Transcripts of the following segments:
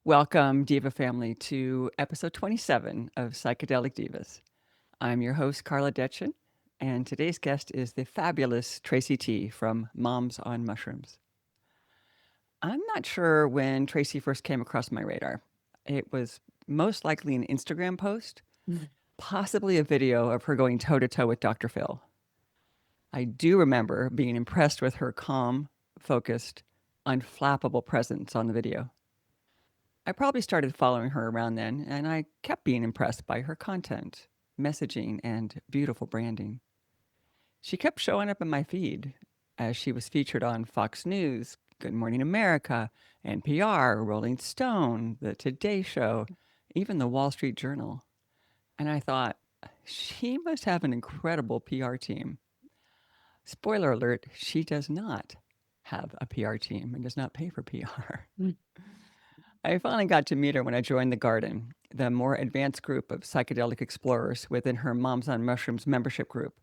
Welcome, Diva family, to episode 27 of Psychedelic Divas. I'm your host, Carla Detchon, and today's guest is the fabulous Tracey Tee from Moms on Mushrooms. I'm not sure when Tracy first came across my radar. It was most likely an Instagram post, possibly a video of her going toe to toe with Dr. Phil. I do remember being impressed with her calm, focused, unflappable presence on the video. I probably started following her around then, and I kept being impressed by her content, messaging, and beautiful branding. She kept showing up in my feed as she was featured on Fox News, Good Morning America, NPR, Rolling Stone, The Today Show, even the Wall Street Journal. And I thought, she must have an incredible PR team. Spoiler alert, she does not have a PR team and does not pay for PR. Mm. I finally got to meet her when I joined the Garden, the more advanced group of psychedelic explorers within her Moms on Mushrooms membership group,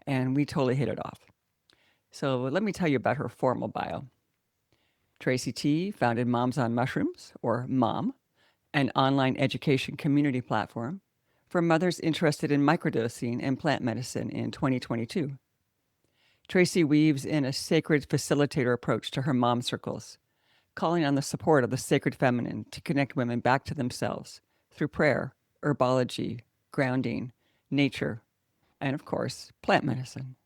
and we totally hit it off. So let me tell you about her formal bio. Tracey Tee founded Moms on Mushrooms, or MOM, an online education community platform for mothers interested in microdosing and plant medicine in 2022. Tracy weaves in a sacred facilitator approach to her mom circles, calling on the support of the sacred feminine to connect women back to themselves through prayer, herbology, grounding, nature, and of course, plant medicine.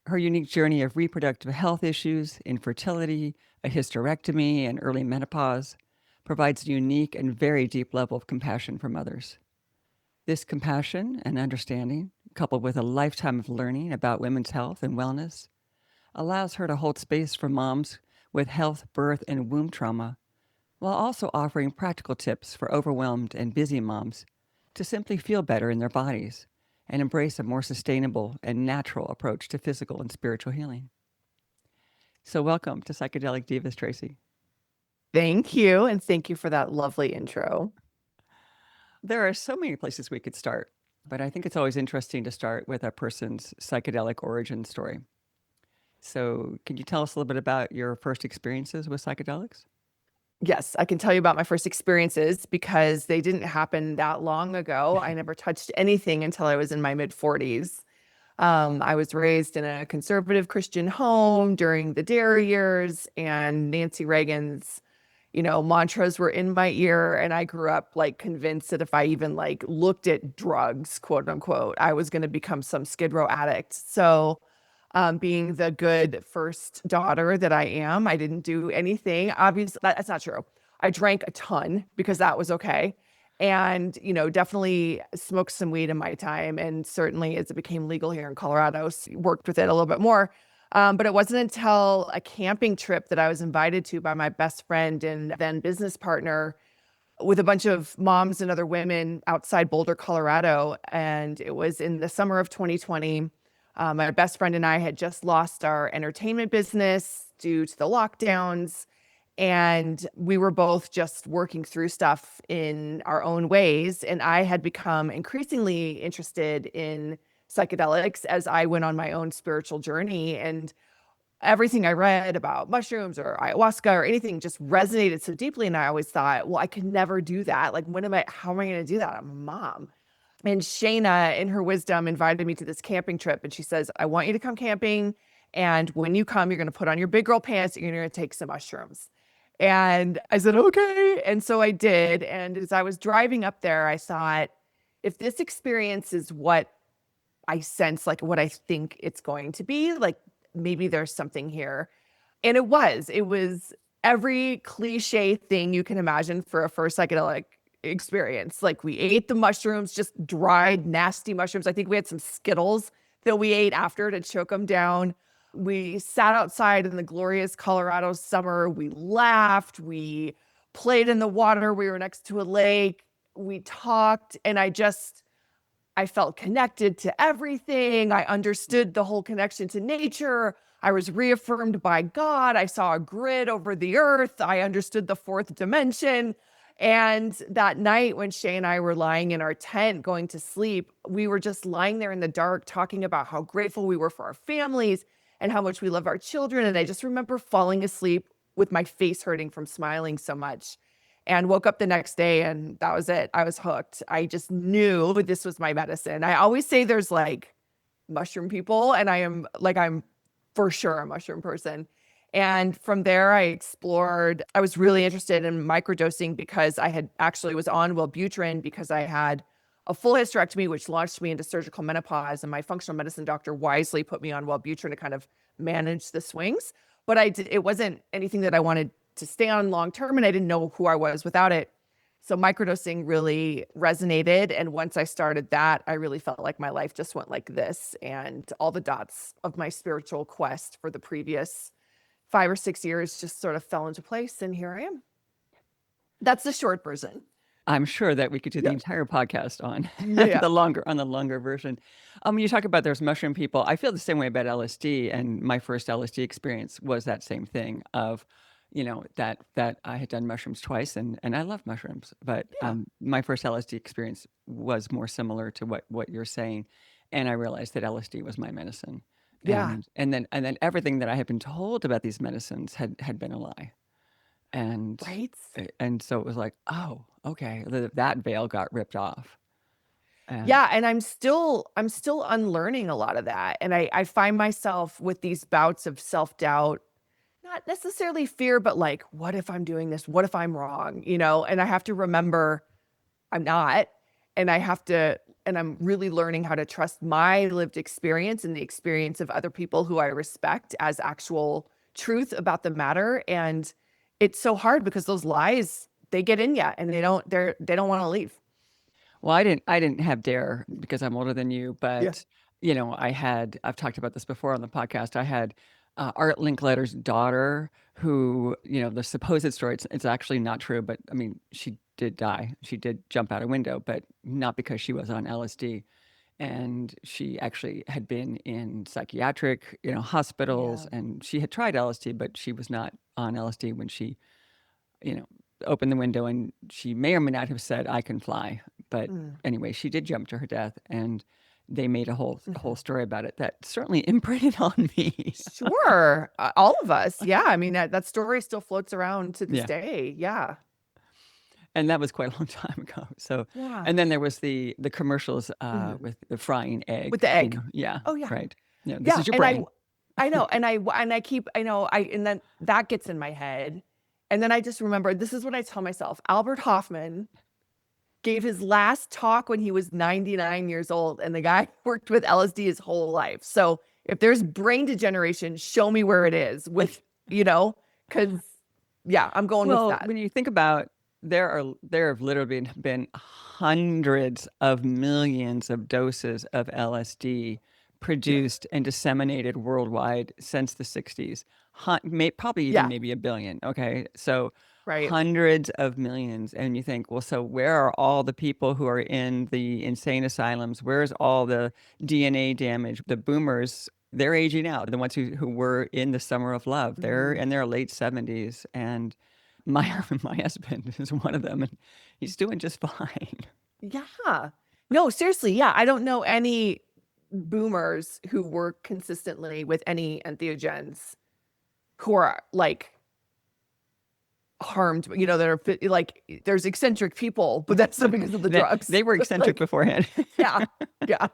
Her unique journey of reproductive health issues, infertility, a hysterectomy, and early menopause provides a unique and very deep level of compassion for mothers. This compassion and understanding, coupled with a lifetime of learning about women's health and wellness, allows her to hold space for moms with health, birth, and womb trauma, while also offering practical tips for overwhelmed and busy moms to simply feel better in their bodies and embrace a more sustainable and natural approach to physical and spiritual healing. So, welcome to Psychedelic Divas, Tracy. Thank you. And thank you for that lovely intro. There are so many places we could start, but I think it's always interesting to start with a person's psychedelic origin story. So, can you tell us a little bit about your first experiences with psychedelics? Yes, I can tell you about my first experiences because they didn't happen that long ago. I never touched anything until I was in my mid 40s. I was raised in a conservative Christian home during the dairy years, and Nancy Reagan's, mantras were in my ear. And I grew up like convinced that if I even like looked at drugs, quote unquote, I was going to become some Skid Row addict. So being the good first daughter that I am, I didn't do anything. Obviously, that's not true. I drank a ton because that was okay. And, definitely smoked some weed in my time. And certainly as it became legal here in Colorado, worked with it a little bit more. But it wasn't until a camping trip that I was invited to by my best friend and then business partner with a bunch of moms and other women outside Boulder, Colorado. And it was in the summer of 2020. My best friend and I had just lost our entertainment business due to the lockdowns. And we were both just working through stuff in our own ways. And I had become increasingly interested in psychedelics as I went on my own spiritual journey. And everything I read about mushrooms or ayahuasca or anything just resonated so deeply. And I always thought, well, I could never do that. Like, how am I going to do that? I'm a mom. And Shayna, in her wisdom, invited me to this camping trip. And she says, I want you to come camping. And when you come, you're going to put on your big girl pants and you're going to take some mushrooms. And I said, okay. And so I did. And as I was driving up there, I thought, if this experience is what I sense, like what I think it's going to be, like maybe there's something here. And it was every cliche thing you can imagine for a first psychedelic experience. Like we ate the mushrooms, just dried, nasty mushrooms. I think we had some Skittles that we ate after to choke them down. We sat outside in the glorious Colorado summer. We laughed. We played in the water. We were next to a lake. We talked. And I felt connected to everything. I understood the whole connection to nature. I was reaffirmed by God. I saw a grid over the earth. I understood the fourth dimension. And that night when Shay and I were lying in our tent going to sleep, we were just lying there in the dark talking about how grateful we were for our families and how much we love our children. And I just remember falling asleep with my face hurting from smiling so much. and woke up the next day and that was it. I was hooked. I just knew this was my medicine. I always say there's like mushroom people, and I'm for sure a mushroom person. And from there, I was really interested in microdosing because I had actually was on Wellbutrin because I had a full hysterectomy, which launched me into surgical menopause. And my functional medicine doctor wisely put me on Wellbutrin to kind of manage the swings. But it wasn't anything that I wanted to stay on long term, and I didn't know who I was without it. So microdosing really resonated. And once I started that, I really felt like my life just went like this. And all the dots of my spiritual quest for the previous 5 or 6 years just sort of fell into place. And here I am. That's the short version. I'm sure that we could do the Yeah. entire podcast on Yeah. the longer version. You talk about there's mushroom people. I feel the same way about LSD, and my first LSD experience was that same thing of, that I had done mushrooms twice, and I love mushrooms, but Yeah. my first LSD experience was more similar to what you're saying, and I realized that LSD was my medicine, Yeah. and then everything that I had been told about these medicines had been a lie. And Right. and so it was like, oh, okay, that veil got ripped off. And Yeah. And I'm still unlearning a lot of that. And I find myself with these bouts of self-doubt, not necessarily fear, but like, what if I'm doing this? What if I'm wrong? And I have to remember I'm not. And I'm really learning how to trust my lived experience and the experience of other people who I respect as actual truth about the matter. And it's so hard because those lies, they get in you and they don't want to leave. well, I didn't have Dare because I'm older than you, Yeah. but I've talked about this before on the podcast. I had Art Linkletter's daughter, who the supposed story. It's actually not true, but I mean, she did die. She did jump out a window, but not because she was on LSD. And she actually had been in psychiatric, hospitals, Yeah. and she had tried LSD, but she was not on LSD when she you know, opened the window, and she may or may not have said, "I can fly." But Mm. anyway, she did jump to her death, and they made a whole Mhm. story about it that certainly imprinted on me. Sure. All of us. Yeah. I mean, that story still floats around to this Yeah. day. Yeah. And that was quite a long time ago. So, Yeah. and then there was the commercials Mhm. with the frying With egg, the egg. yeah, Oh, yeah. right. This Yeah. is your And brain. I know. And then that gets in my head. And then I just remember this is what I tell myself. Albert Hoffman gave his last talk when he was 99 years old, and the guy worked with LSD his whole life. So if there's brain degeneration, show me where it is because yeah, I'm going with Well, that. when you think about there have literally been hundreds of millions of doses of LSD Yeah. produced and disseminated worldwide since the 60s. Probably even Yeah. maybe a billion. Okay. So Right. hundreds of millions. And you think, well, so where are all the people who are in the insane asylums? Where's all the DNA damage? The boomers, they're aging out. The ones who were in the summer of love, they're Mhm. in their late 70s. And my my husband is one of them, and he's doing just fine. Yeah. No, seriously. Yeah. I don't know any boomers who work consistently with any entheogens who are like harmed, that are like there's eccentric people, but that's not because of the drugs. They were eccentric Like, beforehand. yeah. Yeah.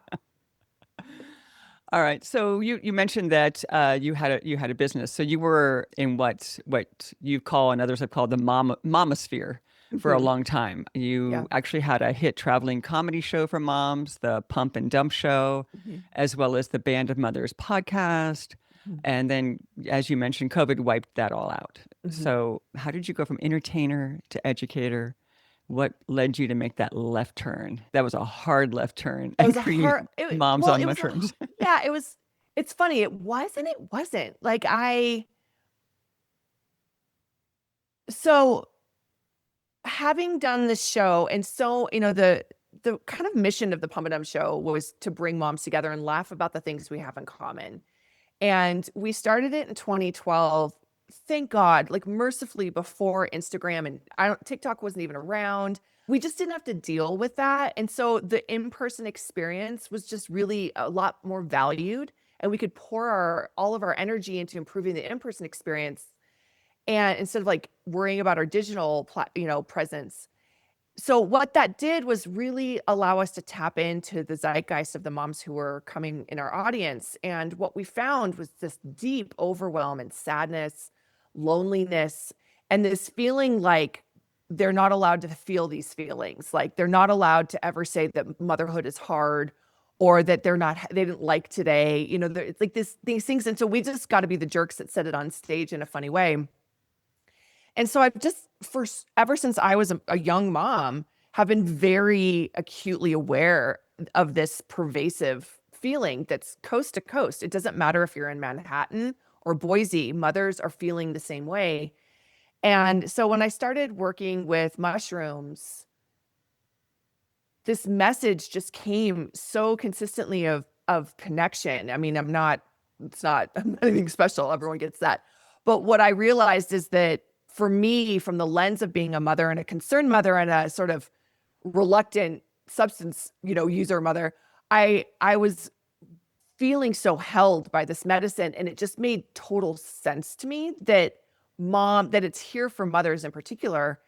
All right. So you mentioned that you had a business. So you were in what you call and others have called the mama sphere for a Mhm. long time. Yeah. You actually had a hit traveling comedy show for moms, the Pump and Dump Show, Mhm. as well as the Band of Mothers podcast. Mhm. And then, as you mentioned, COVID wiped that all out. Mhm. So how did you go from entertainer to educator? What led you to make that left turn? That was a hard left turn It was and a create hard moms well, on it was mushrooms. yeah, it's funny. It wasn't. Like so having done this show, and so, the kind of mission of the Pum Dum show was to bring moms together and laugh about the things we have in common. And we started it in 2012. Thank God, like mercifully before Instagram, and TikTok wasn't even around. We just didn't have to deal with that. And so the in-person experience was just really a lot more valued, and we could pour all of our energy into improving the in-person experience. and instead of like worrying about our digital, presence. So what that did was really allow us to tap into the zeitgeist of the moms who were coming in our audience. And what we found was this deep overwhelm and sadness, loneliness, and this feeling like they're not allowed to feel these feelings. Like they're not allowed to ever say that motherhood is hard or that they didn't like today. It's like these things. And so we just got to be the jerks that said it on stage in a funny way. And so I've just ever since I was a young mom, have been very acutely aware of this pervasive feeling that's coast to coast. It doesn't matter if you're in Manhattan or Boise, mothers are feeling the same way. And so when I started working with mushrooms, this message just came so consistently of connection. I mean, I'm not anything special. Everyone gets that. But what I realized is that for me, from the lens of being a mother and a concerned mother and a sort of reluctant substance, user mother, I was feeling so held by this medicine. And it just made total sense to me that it's here for mothers in particular.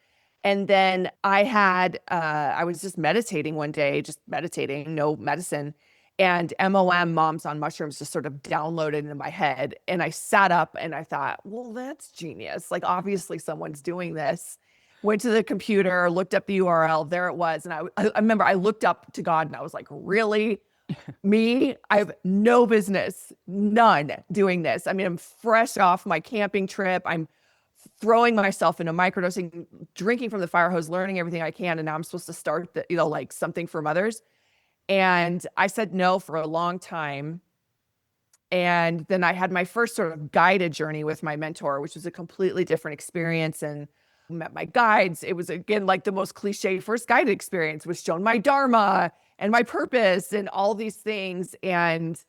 And then I was just meditating one day, no medicine. And MOM, Moms on Mushrooms, just sort of downloaded into my head. And I sat up and I thought, well, that's genius. Like, obviously someone's doing this. Went to the computer, looked up the URL, there it was. And I remember I looked up to God and I was like, really? Me? I have no business, none, doing this. I mean, I'm fresh off my camping trip. I'm throwing myself into microdosing, drinking from the fire hose, learning everything I can. And now I'm supposed to start like something for mothers. And I said no for a long time. And then I had my first sort of guided journey with my mentor, which was a completely different experience, and met my guides. It was, again, like the most cliche first guided experience, was shown my dharma and my purpose and all these things. And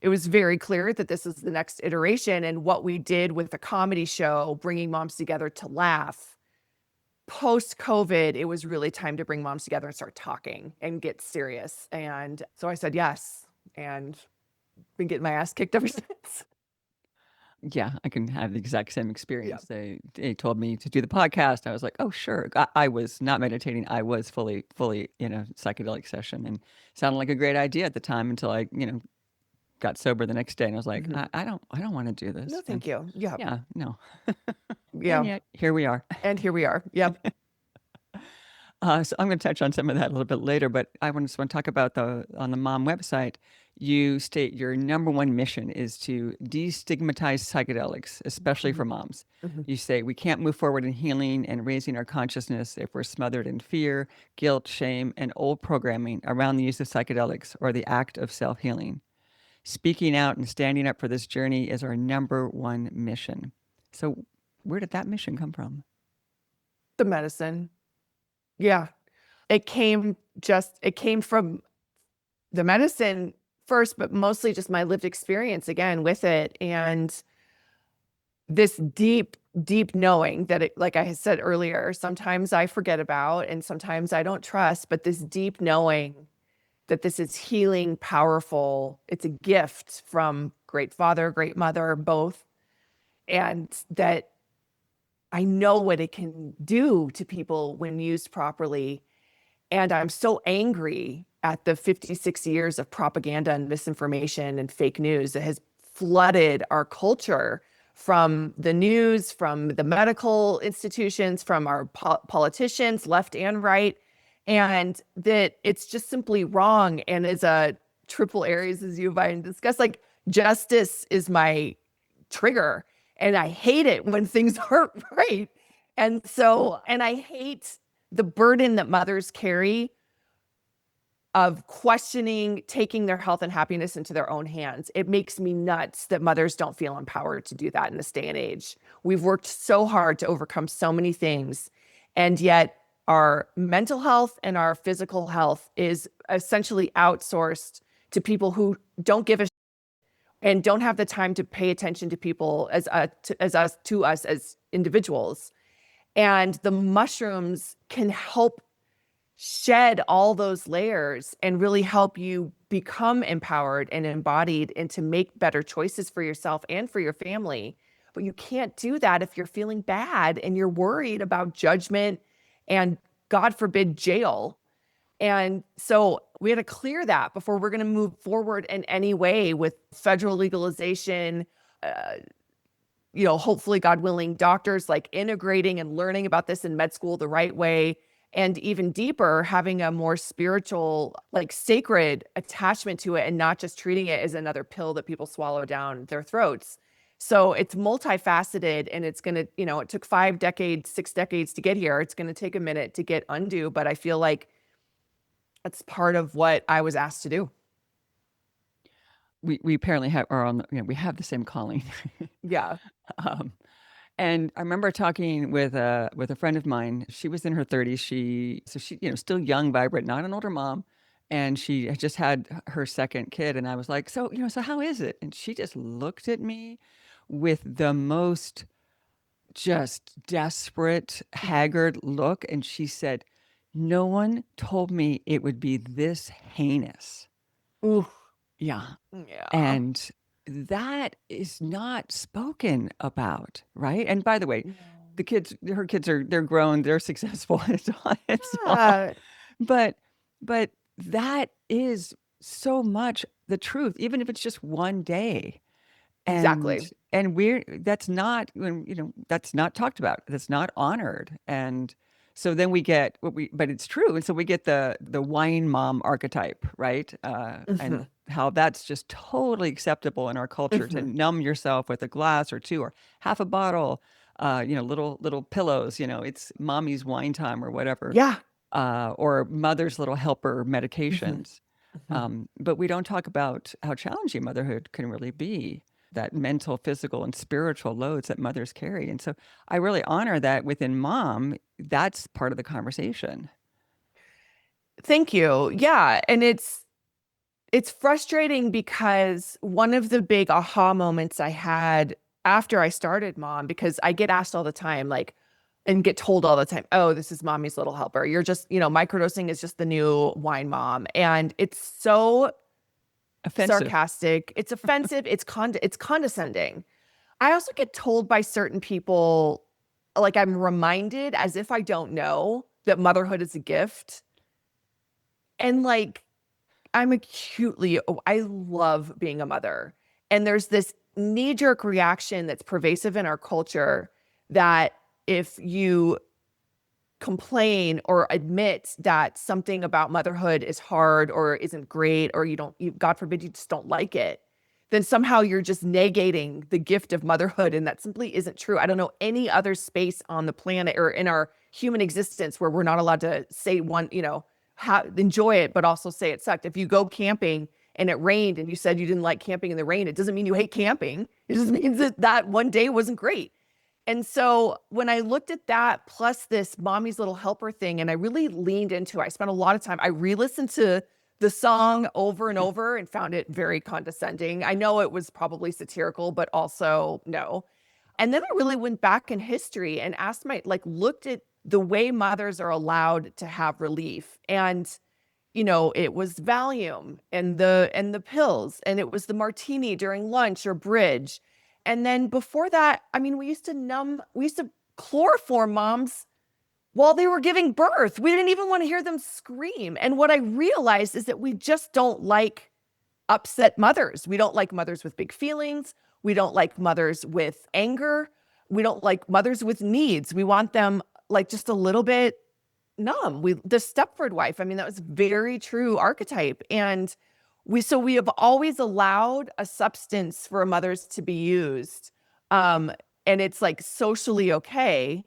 it was very clear that this is the next iteration. And what we did with the comedy show, bringing moms together to laugh, post-COVID, it was really time to bring moms together and start talking and get serious. And so I said yes, and been getting my ass kicked ever since. Yeah, I can have the exact same experience. They told me to do the podcast. I was like, oh, sure. I was not meditating. I was fully in a psychedelic session, and sounded like a great idea at the time until I, got sober the next day, and I was like, I don't want to do this. No, thank you. Yeah. Yeah, no. Yeah. And yet, here we are. And here we are. Yep. So I'm going to touch on some of that a little bit later, but I just want to talk about on the Mom website, you state your number one mission is to destigmatize psychedelics, especially for moms. You say we can't move forward in healing and raising our consciousness if we're smothered in fear, guilt, shame, and old programming around the use of psychedelics or the act of self-healing. Speaking out and standing up for this journey is our number one mission. So where did that mission come from? The medicine. Yeah. It came from the medicine first, but mostly just my lived experience again with it. And this deep, deep knowing that it, like I said earlier, sometimes I forget about and sometimes I don't trust, but this deep knowing that this is healing, powerful. It's a gift from great father, great mother, both. And that I know what it can do to people when used properly. And I'm so angry at the 56 years of propaganda and misinformation and fake news that has flooded our culture, from the news, from the medical institutions, from our politicians, left and right, and that it's just simply wrong. And as a triple Aries, as you and I discussed, like, justice is my trigger. And I hate it when things aren't right. And I hate the burden that mothers carry of questioning, taking their health and happiness into their own hands. It makes me nuts that mothers don't feel empowered to do that in this day and age. We've worked so hard to overcome so many things, and yet our mental health and our physical health is essentially outsourced to people who don't give a and don't have the time to pay attention to people as us as individuals. And the mushrooms can help shed all those layers and really help you become empowered and embodied and to make better choices for yourself and for your family But you can't do that if you're feeling bad and you're worried about judgment and, God forbid, jail. And so we had to clear that before we're going to move forward in any way with federal legalization. Uh, hopefully, God willing, doctors like integrating and learning about this in med school the right way. And even deeper, having a more spiritual, like sacred attachment to it and not just treating it as another pill that people swallow down their throats. So it's multifaceted, and it's going to, it took 5 decades, 6 decades to get here. It's going to take a minute to get undo, but I feel like that's part of what I was asked to do. We apparently are on, we have the same calling. Yeah. um, And I remember talking with a friend of mine. She was in her 30s. She still young, vibrant, not an older mom, and she had just had her second kid. And I was like, so how is it? And she just looked at me with the most just desperate, haggard look, and she said, "No one told me it would be this heinous." Ooh. Yeah. Yeah. And that is not spoken about, right? And by the way, No. her kids they're grown, they're successful. It's all, Yeah. but but that is so much the truth, even if it's just one day. Exactly. And we're that's not when that's not talked about. That's not honored. And so then we get but it's true. And so we get the wine mom archetype, right? And Hmm. how that's just totally acceptable in our culture to Hmm. numb yourself with a glass or two or half a bottle, little pillows, it's mommy's wine time or whatever, Yeah. or mother's little helper Hmm. medications. Hmm. But we don't talk about how challenging motherhood can really be, that mental, physical, and spiritual loads that mothers carry. And so I really honor that within mom, that's part of the conversation. Thank you. Yeah. And it's frustrating because one of the big aha moments I had after I started mom, because I get asked all the time, like, and get told all the time, oh, this is mommy's little helper. You're just, microdosing is just the new wine mom. And it's so Offensive. sarcastic. It's offensive. It's condescending. I also get told by certain people, like I'm reminded as if I don't know that motherhood is a gift. And like I love being a mother. And there's this knee-jerk reaction that's pervasive in our culture that if you complain or admit that something about motherhood is hard or isn't great, or God forbid, you just don't like it, then somehow you're just negating the gift of motherhood. And that simply isn't true. I don't know any other space on the planet or in our human existence where we're not allowed to say enjoy it, but also say it sucked. If you go camping and it rained and you said you didn't like camping in the rain, it doesn't mean you hate camping. It just means that one day wasn't great. And so when I looked at that plus this mommy's little helper thing, and I really leaned into it, I spent a lot of time, I re-listened to the song over and over and found it very condescending. I know it was probably satirical, but also no. And then I really went back in history and looked at the way mothers are allowed to have relief. And, it was Valium and the pills, and it was the martini during lunch or bridge. And then before that, I mean, we used to chloroform moms while they were giving birth. We didn't even want to hear them scream. And what I realized is that we just don't like upset mothers. We don't like mothers with big feelings. We don't like mothers with anger. We don't like mothers with needs. We want them like just a little bit numb. The Stepford wife, I mean, that was very true archetype. And we have always allowed a substance for mothers to be used. Um, and it's like socially okay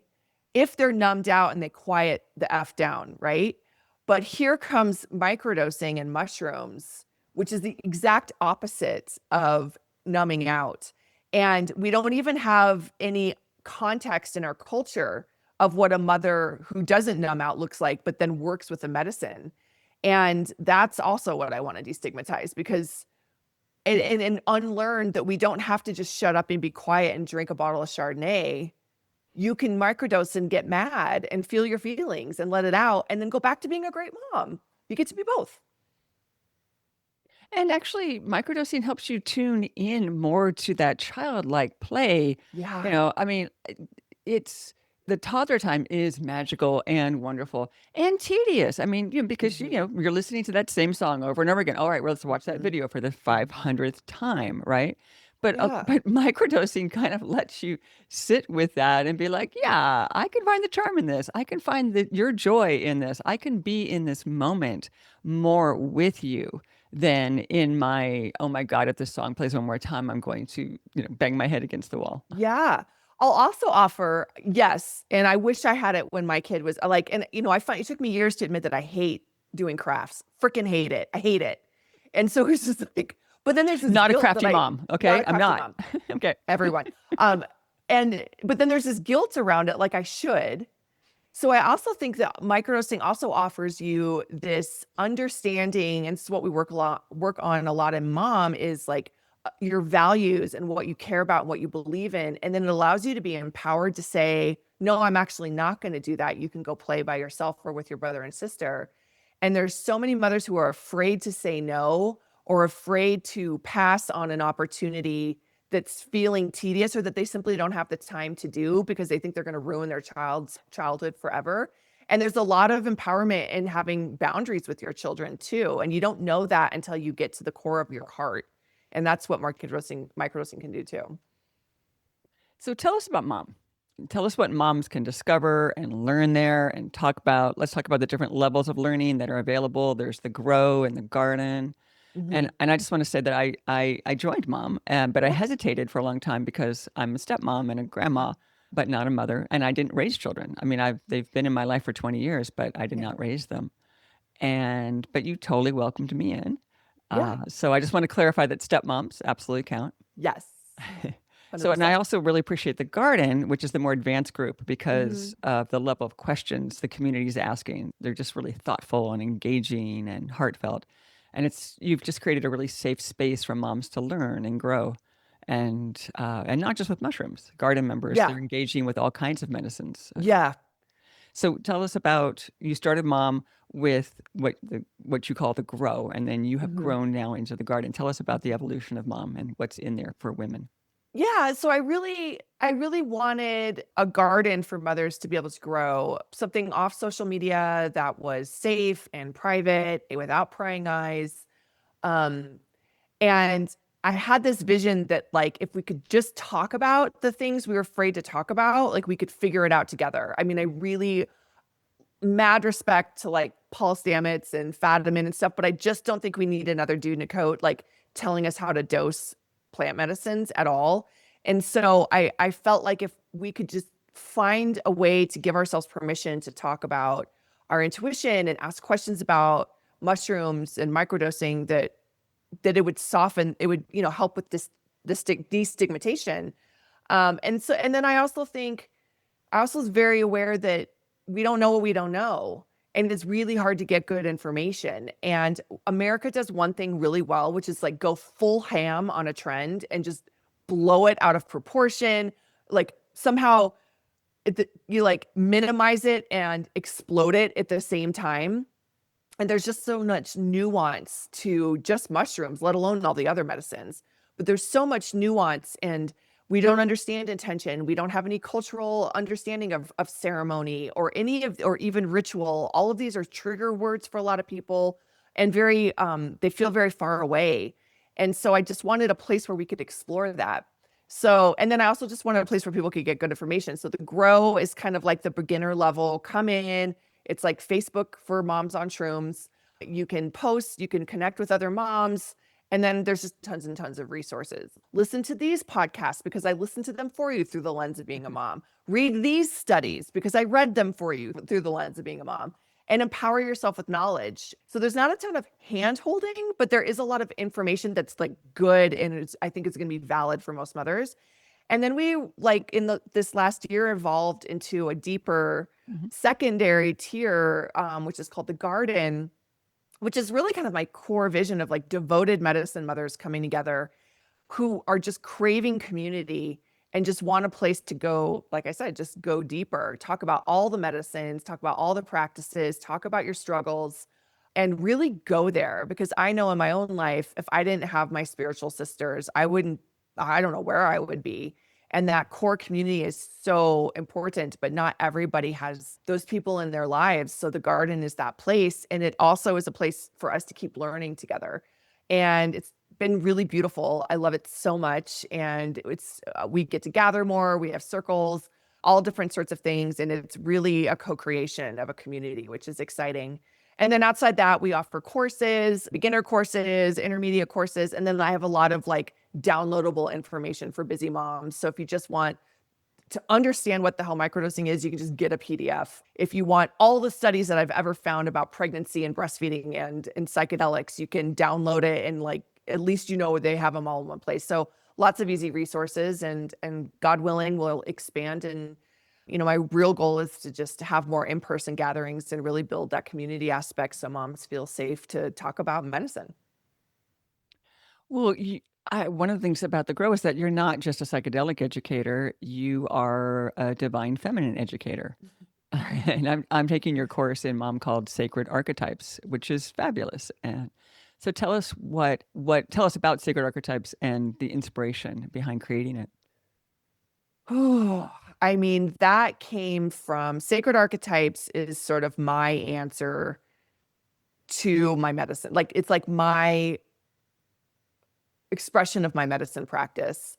if they're numbed out and they quiet the F down, right? But here comes microdosing and mushrooms, which is the exact opposite of numbing out. And we don't even have any context in our culture of what a mother who doesn't numb out looks like, but then works with the medicine. And that's also what I want to destigmatize, because and unlearn that we don't have to just shut up and be quiet and drink a bottle of Chardonnay. You can microdose and get mad and feel your feelings and let it out and then go back to being a great mom. You get to be both. And actually, microdosing helps you tune in more to that childlike play. Yeah. I mean, it's the toddler time is magical and wonderful and tedious. I mean, because Hmm. you're listening to that same song over and over again. All right, well, let's watch that Hmm. video for the Hmm. 500th time, right? Yeah. But microdosing kind of lets you sit with that and be like, yeah, I can find the charm in this. I can find your joy in this. I can be in this moment more with you than in my, oh my God, if this song plays one more time, I'm going to, bang my head against the wall. Yeah. I'll also offer, yes, and I wish I had it when my kid was like, and I find it took me years to admit that I hate doing crafts. Freaking hate it. I hate it. And so it's just like, but then there's this Not a guilt that crafty I, mom, not okay? a I'm crafty not. mom, Okay. everyone. Um, and but then there's this guilt around it, like I should. So I also think that microdosing also offers you this understanding, and it's what we work on a lot in mom is like your values and what you care about and what you believe in. And then it allows you to be empowered to say, no, I'm actually not going to do that. You can go play by yourself or with your brother and sister. And there's so many mothers who are afraid to say no or afraid to pass on an opportunity that's feeling tedious or that they simply don't have the time to do because they think they're going to ruin their child's childhood forever. And there's a lot of empowerment in having boundaries with your children too. And you don't know that until you get to the core of your heart. And that's what microdosing can do too. So tell us about mom. Tell us what moms can discover and learn there and talk about. Let's talk about the different levels of learning that are available. There's the grow and the garden. Hmm. And I just want to say that I joined mom, but I Yeah. hesitated for a long time because I'm a stepmom and a Yeah. grandma, but not a mother, and I didn't raise children. I mean, they've been in my life for 20 years, but I did Yeah. not raise them. But you totally welcomed me in. Yeah. So I just want to clarify that stepmoms absolutely count. Yes. And I 100%. also really appreciate the garden, which is the more advanced group, because Hmm. of the level of questions the community is asking. They're just really thoughtful and engaging and heartfelt. And you've just created a really safe space for moms to learn and grow. And not just with mushrooms. Garden members, Yeah. they're engaging with all kinds of medicines. Yeah. So tell us about, you started mom with what you call the grow, and then you have Hmm. grown now into the garden. Tell us about the evolution of mom and what's in there for women. Yeah, so I really wanted a garden for mothers to be able to grow something off social media that was safe and private without prying eyes. Um, and I had this vision that like if we could just talk about the things we were afraid to talk about, like we could figure it out together. I mean, I really mad respect to like Paul Stamets and Fadiman and stuff, but I just don't think we need another dude in a coat like telling us how to dose plant medicines at all. And so I felt like if we could just find a way to give ourselves permission to talk about our intuition and ask questions about mushrooms and microdosing that it would soften, it would, help with this destigmatization. And then I also was very aware that we don't know what we don't know. And it's really hard to get good information. And America does one thing really well, which is like go full ham on a trend and just blow it out of proportion. Like somehow you like minimize it and explode it at the same time. And there's just so much nuance to just mushrooms, let alone all the other medicines. But there's so much nuance, and we don't understand intention. We don't have any cultural understanding of ceremony or or even ritual. All of these are trigger words for a lot of people and they feel very far away. And so I just wanted a place where we could explore that. So, and then I also just wanted a place where people could get good information. So the grow is kind of like the beginner level. Come in, it's like Facebook for moms on shrooms. You can post, you can connect with other moms, and then there's just tons and tons of resources. Listen to these podcasts because I listen to them for you through the lens of being a mom. Read these studies because I read them for you through the lens of being a mom. And empower yourself with knowledge. So there's not a ton of hand holding, but there is a lot of information that's like good and I think it's going to be valid for most mothers. And then we like in this last year evolved into a deeper Mhm. secondary tier, which is called the garden, which is really kind of my core vision of like devoted medicine mothers coming together who are just craving community and just want a place to go, like I said, just go deeper, talk about all the medicines, talk about all the practices, talk about your struggles. and really go there, because I know in my own life, if I didn't have my spiritual sisters, I don't know where I would be. And that core community is so important, but not everybody has those people in their lives. So the garden is that place. And it also is a place for us to keep learning together. And it's been really beautiful. I love it so much. And we get to gather more, we have circles, all different sorts of things. And it's really a co-creation of a community, which is exciting. And then outside that, we offer courses, beginner courses, intermediate courses. And then I have a lot of like downloadable information for busy moms. So if you just want to understand what the hell microdosing is, you can just get a PDF. If you want all the studies that I've ever found about pregnancy and breastfeeding and psychedelics, you can download it, and like at least they have them all in one place. So lots of easy resources, and God willing, we'll expand. And my real goal is to just have more in-person gatherings and really build that community aspect so moms feel safe to talk about medicine. Well, one of the things about the Grow is that you're not just a psychedelic educator, you are a divine feminine educator. And I'm taking your course in Mom called Sacred Archetypes, which is fabulous. And so tell us tell us about Sacred Archetypes and the inspiration behind creating it. Oh, I mean, that came from Sacred Archetypes is sort of my answer to my medicine. Like it's like my expression of my medicine practice.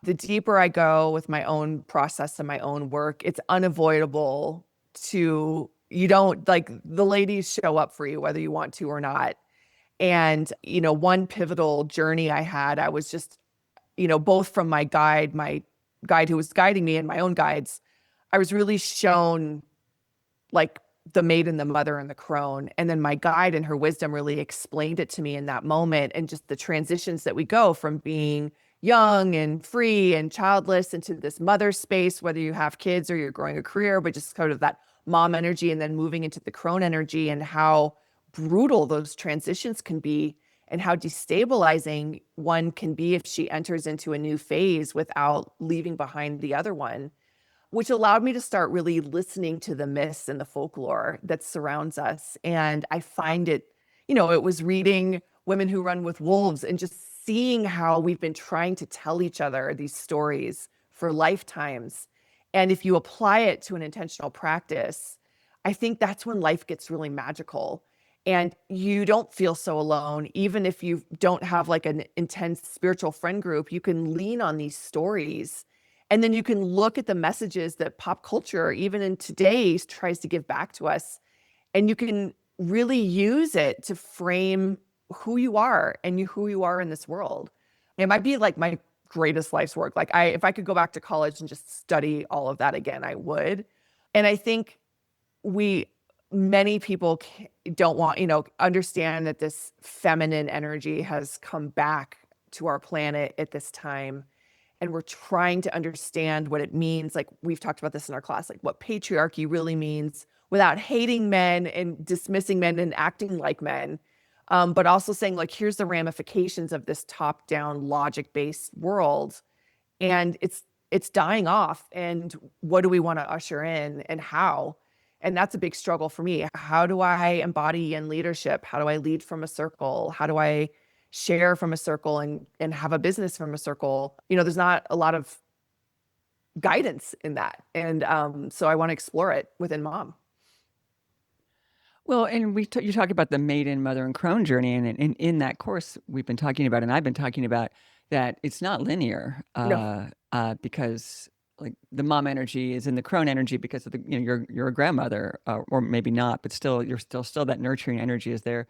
The deeper I go with my own process and my own work, it's unavoidable you don't like the ladies show up for you, whether you want to or not. And, one pivotal journey I had, I was just, both from my guide who was guiding me and my own guides, I was really shown like the maiden, the mother, and the crone. And then my guide and her wisdom really explained it to me in that moment, and just the transitions that we go from being young and free and childless into this mother space, whether you have kids or you're growing a career, but just kind of that mom energy, and then moving into the crone energy, and how brutal those transitions can be, and how destabilizing one can be if she enters into a new phase without leaving behind the other one, which allowed me to start really listening to the myths and the folklore that surrounds us. And I find it was reading Women Who Run with Wolves and just seeing how we've been trying to tell each other these stories for lifetimes. And if you apply it to an intentional practice, I think that's when life gets really magical. And you don't feel so alone. Even if you don't have like an intense spiritual friend group, you can lean on these stories. And then you can look at the messages that pop culture, even in today's, tries to give back to us. And you can really use it to frame who you are and who you are in this world. It might be like my greatest life's work. Like if I could go back to college and just study all of that again, I would. And I think many people don't understand that this feminine energy has come back to our planet at this time. And we're trying to understand what it means. Like we've talked about this in our class, like what patriarchy really means, without hating men and dismissing men and acting like men. But also saying like, here's the ramifications of this top-down logic-based world. And it's dying off. And what do we want to usher in, and how? And that's a big struggle for me. How do I embody in leadership? How do I lead from a circle? How do I share from a circle and have a business from a circle? There's not a lot of guidance in that. And so I want to explore it within Mom. Well, and you talk about the maiden, mother, and crone journey, and in that course, we've been talking about, and I've been talking about that it's not linear, No, because like the mom energy is in the crone energy because of you're a grandmother, or maybe not, but still you're still that nurturing energy is there.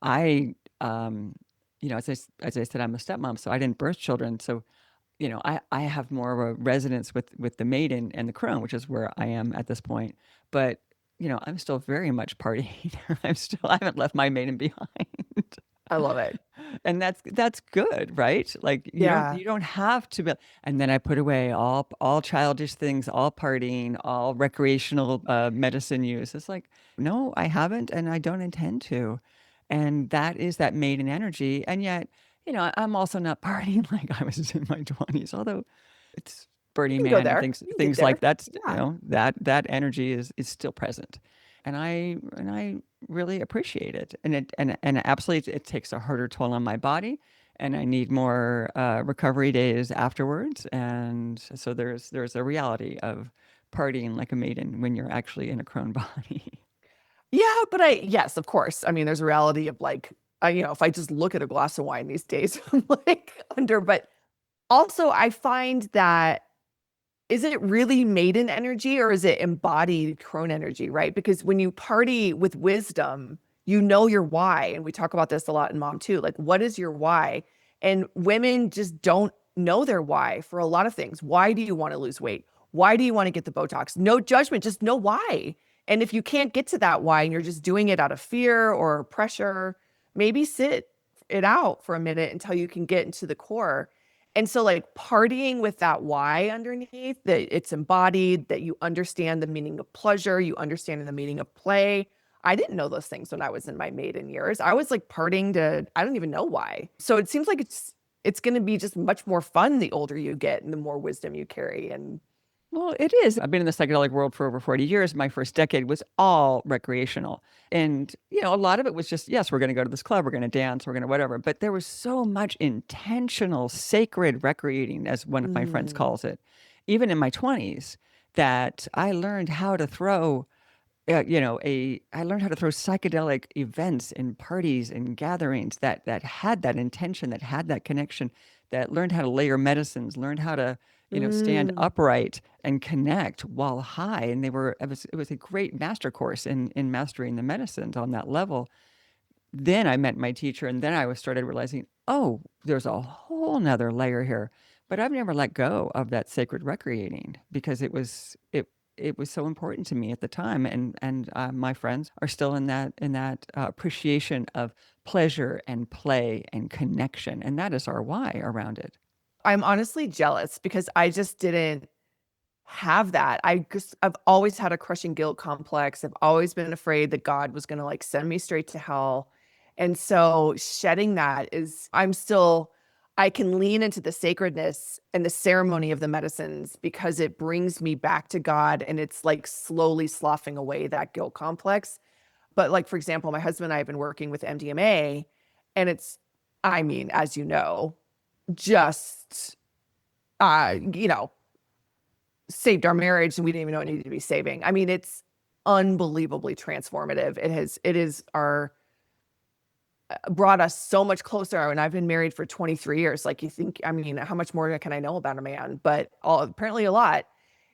I as I said, I'm a stepmom, so I didn't birth children, so I have more of a resonance with the maiden and the crone, which is where I am at this point. But I'm still very much partying. I haven't left my maiden behind. I love it. And that's good, right? Like Yeah. you don't have to be. And then I put away all childish things, all partying, all recreational medicine use. It's like, no, I haven't, and I don't intend to. And that is that maiden energy. And yet, I'm also not partying like I was in my 20s, although it's You Burning can go Man and there. things You can get things like there. that. Yeah. That energy is still present. And I really appreciate it. And absolutely, it takes a harder toll on my body, and I need more recovery days afterwards. And so there's a reality of partying like a maiden when you're actually in a crone body. Yeah, but yes, of course. I mean, there's a reality of like, if I just look at a glass of wine these days, I'm like under, but also I find that is it really maiden energy or is it embodied crone energy, right? Because when you party with wisdom, you know your why. And we talk about this a lot in Mom too. Like, what is your why? And women just don't know their why for a lot of things. Why do you want to lose weight? Why do you want to get the Botox? No judgment, just know why. And if you can't get to that why and you're just doing it out of fear or pressure, maybe sit it out for a minute until you can get into the core. And so, like, partying with that why underneath, that it's embodied, that you understand the meaning of pleasure, you understand the meaning of play. I didn't know those things when I was in my maiden years. I was like partying to, I don't even know why. So it seems like it's going to be just much more fun the older you get and the more wisdom you carry. And Well, it is. I've been in the psychedelic world for over 40 years. My first decade was all recreational. And, a lot of it was just, yes, we're going to go to this club, we're going to dance, we're going to whatever. But there was so much intentional, sacred recreating, as one of my friends mm, calls it, even in my 20s, that I learned how to throw. I learned how to throw psychedelic events and parties and gatherings that had that intention, that had that connection, that learned how to layer medicines, learned how to, stand mm, upright and connect while high. And it was a great master course in mastering the medicines on that level. Then I met my teacher, and then I was started realizing, oh, there's a whole nother layer here. But I've never let go of that sacred recreating because it was so important to me at the time, and my friends are still in that appreciation of pleasure and play and connection, and that is our why around it. I'm honestly jealous because I just didn't have that. I've always had a crushing guilt complex. I've always been afraid that God was going to like send me straight to hell. And so shedding that is I can lean into the sacredness and the ceremony of the medicines because it brings me back to God and it's like slowly sloughing away that guilt complex. But like for example, my husband and I have been working with MDMA and I mean, as you know, just you know, saved our marriage and we didn't even know it needed to be saving. I mean, it's unbelievably transformative. It is our brought us so much closer. And I've been married for 23 years. Like you think, I mean, how much more can I know about a man? But apparently a lot.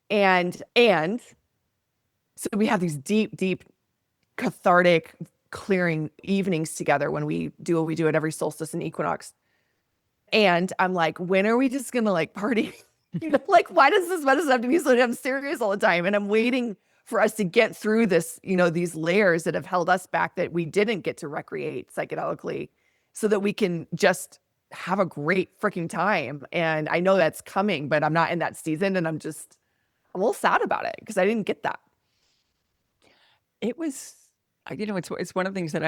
And so we have these deep, deep cathartic clearing evenings together when we do what we do at every solstice and equinox. And I'm like, when are we just gonna like party? Like, why does this medicine have to be so damn serious all the time? And I'm waiting for us to get through this, these layers that have held us back that we didn't get to recreate psychedelically so that we can just have a great freaking time. And I know that's coming, but I'm not in that season. And I'm a little sad about it because I didn't get that. It was, it's one of the things that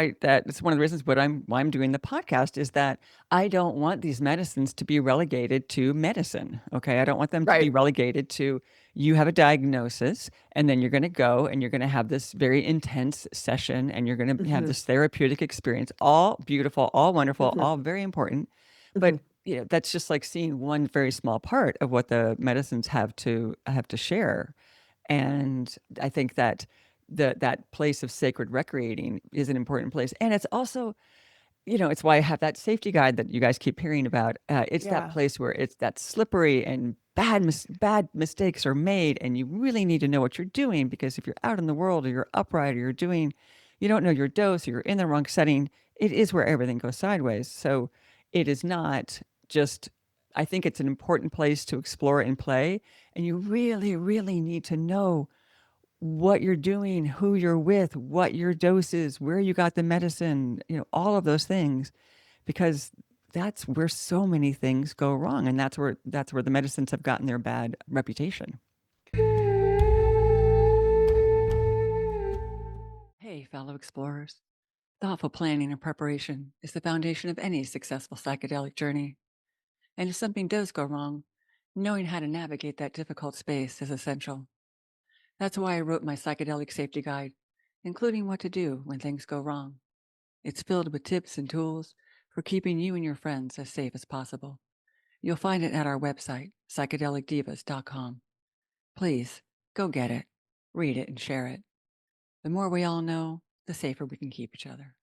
it's one of the reasons why I'm doing the podcast is that I don't want these medicines to be relegated to medicine. Okay, I don't want them to be Right. relegated to you have a diagnosis and then you're going to go and you're going to have this very intense session and you're going to have Hmm. this therapeutic experience. All beautiful, all wonderful, Hmm. all very important, Hmm. but that's just like seeing one very small part of what the medicines have to share. And I think that that place of sacred recreating is an important place. And it's also, it's why I have that safety guide that you guys keep hearing about. It's that Yeah. place where it's that slippery and bad mistakes are made, and you really need to know what you're doing because if you're out in the world or you're upright or you don't know your dose or you're in the wrong setting, it is where everything goes sideways. So it is not just. I think it's an important place to explore and play, and you really, really need to know what you're doing, who you're with, what your dose is, where you got the medicine, all of those things, because that's where so many things go wrong, and that's where the medicines have gotten their bad reputation. Hey, fellow explorers. Thoughtful planning and preparation is the foundation of any successful psychedelic journey. And if something does go wrong, knowing how to navigate that difficult space is essential. That's why I wrote my psychedelic safety guide, including what to do when things go wrong. It's filled with tips and tools for keeping you and your friends as safe as possible. You'll find it at our website, psychedelicdivas.com. Please go get it, read it, and share it. The more we all know, the safer we can keep each other.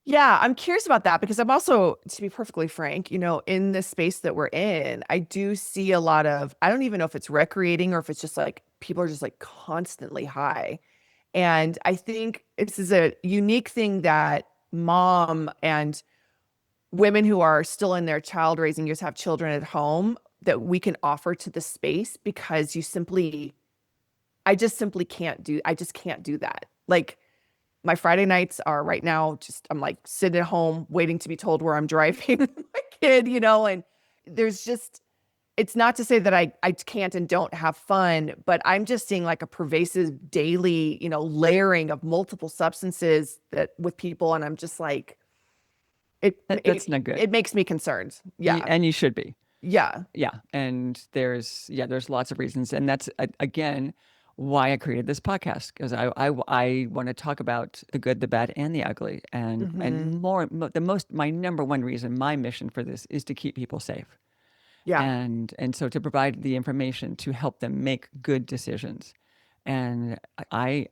Yeah, I'm curious about that because I'm also, to be perfectly frank, in the space that we're in, I do see a lot of, I don't even know if it's recreating or if it's just like people are just like constantly high. And I think this is a unique thing that mom and women who are still in their child raising years have children at home that we can offer to the space because I just can't do that. Like my Friday nights are right now, I'm like sitting at home waiting to be told where I'm driving my kid, and there's just, it's not to say that I can't and don't have fun, but I'm just seeing like a pervasive daily, layering of multiple substances that with people. And I'm just like, That's not good. it makes me concerned. Yeah. And you should be. Yeah. Yeah. And there's lots of reasons. And that's, again, why I created this podcast, because I want to talk about the good, the bad, and the ugly. And my number one reason, my mission for this is to keep people safe. Yeah. And so to provide the information to help them make good decisions. And I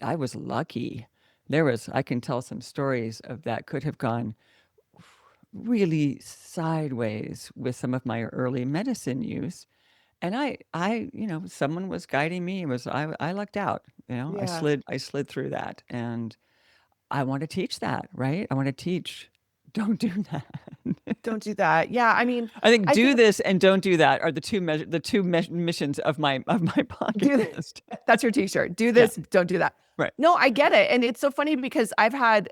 was lucky. I can tell some stories of that could have gone really sideways with some of my early medicine use. And someone was guiding me. I lucked out. Yeah. I slid through that, and I want to teach that, right? I want to teach. Don't do that. Don't do that. Yeah. I mean, I think I do think this and don't do that are the two missions of my do th- podcast. that's your t-shirt. Do Yeah, this, don't do that. right. No, I get it. And it's so funny because I've had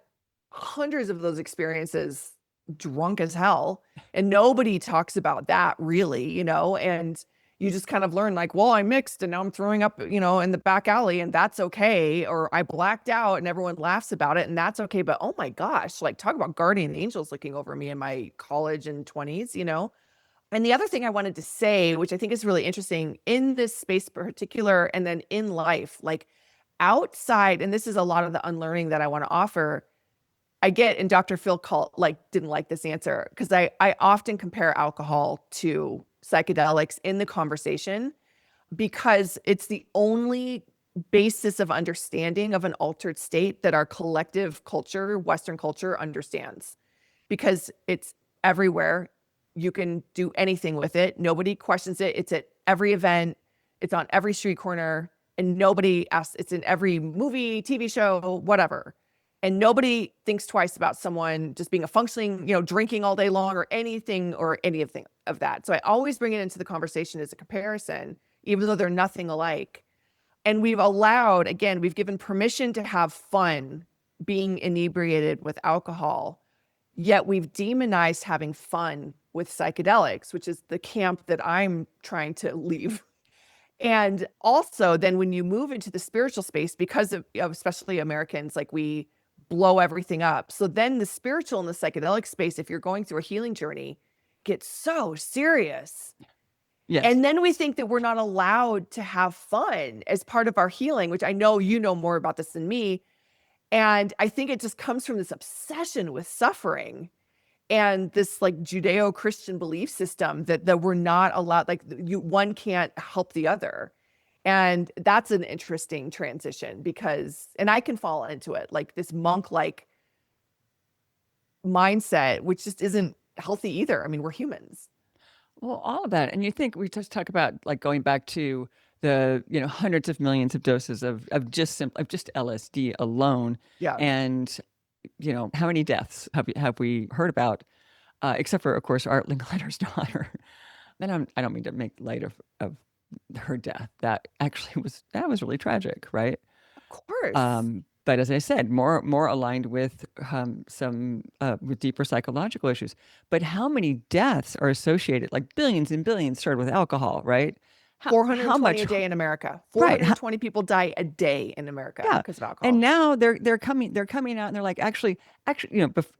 hundreds of those experiences drunk as hell and nobody talks about that really, and you just kind of learn like, well, I mixed and now I'm throwing up, in the back alley and that's okay. Or I blacked out and everyone laughs about it and that's okay. But oh my gosh, like talk about guardian angels looking over me in my college and 20s. And the other thing I wanted to say, which I think is really interesting in this space in particular, and then in life, like outside, and this is a lot of the unlearning that I want to offer. I get, and Dr. Phil didn't like this answer because I often compare alcohol to psychedelics in the conversation because it's the only basis of understanding of an altered state that our collective culture, Western culture, understands because it's everywhere. You can do anything with it. Nobody questions it. It's at every event. It's on every street corner and nobody asks. It's in every movie, TV show, whatever. And nobody thinks twice about someone just being a functioning, drinking all day long or anything of that. So I always bring it into the conversation as a comparison, even though they're nothing alike. And we've given permission to have fun being inebriated with alcohol, yet we've demonized having fun with psychedelics, which is the camp that I'm trying to leave. And also then when you move into the spiritual space, because of especially Americans, like we blow everything up. So then the spiritual and the psychedelic space, if you're going through a healing journey, gets so serious. Yes. And then we think that we're not allowed to have fun as part of our healing, which I know you know more about this than me. And I think it just comes from this obsession with suffering and this like Judeo-Christian belief system that we're not allowed, like one can't help the other. And that's an interesting transition because, and I can fall into it, like this monk-like mindset, which just isn't healthy either. I mean, we're humans. Well, all of that. And you think we just talk about like going back to the, hundreds of millions of doses of just LSD alone. Yeah. And, how many deaths have we heard about, except for, of course, Art Linkletter's daughter. And I don't mean to make light of her death. That actually was really tragic, right? Of course. But as I said, more aligned with some with deeper psychological issues. But how many deaths are associated, like billions and billions, started with alcohol, right? How 420 much? a day in America. Right. 420 people die a day in America Yeah. because of alcohol. And now they're coming out and they're like, actually,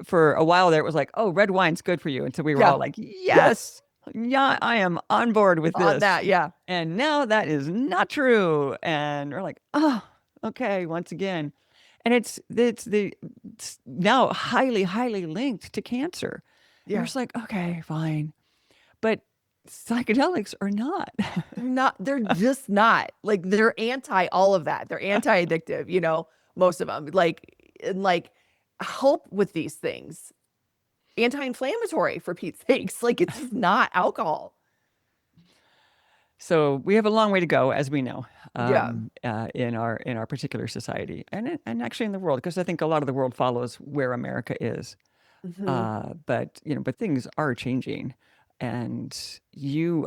for a while there it was like, oh, red wine's good for you. And so we were all like, yes. yeah, I am on board with on this. that. Yeah. And now that is not true. And we're like, oh, okay, once again. And it's now highly, highly linked to cancer. And we're Yeah. just like, okay, fine. But psychedelics are not. They're just not like they're anti all of that. They're anti-addictive, most of them. And help with these things. Anti-inflammatory for Pete's sakes. Like it's just not alcohol. So we have a long way to go, as we know, Yeah. in our particular society, and actually in the world, because I think a lot of the world follows where America is. Hmm. But things are changing, and you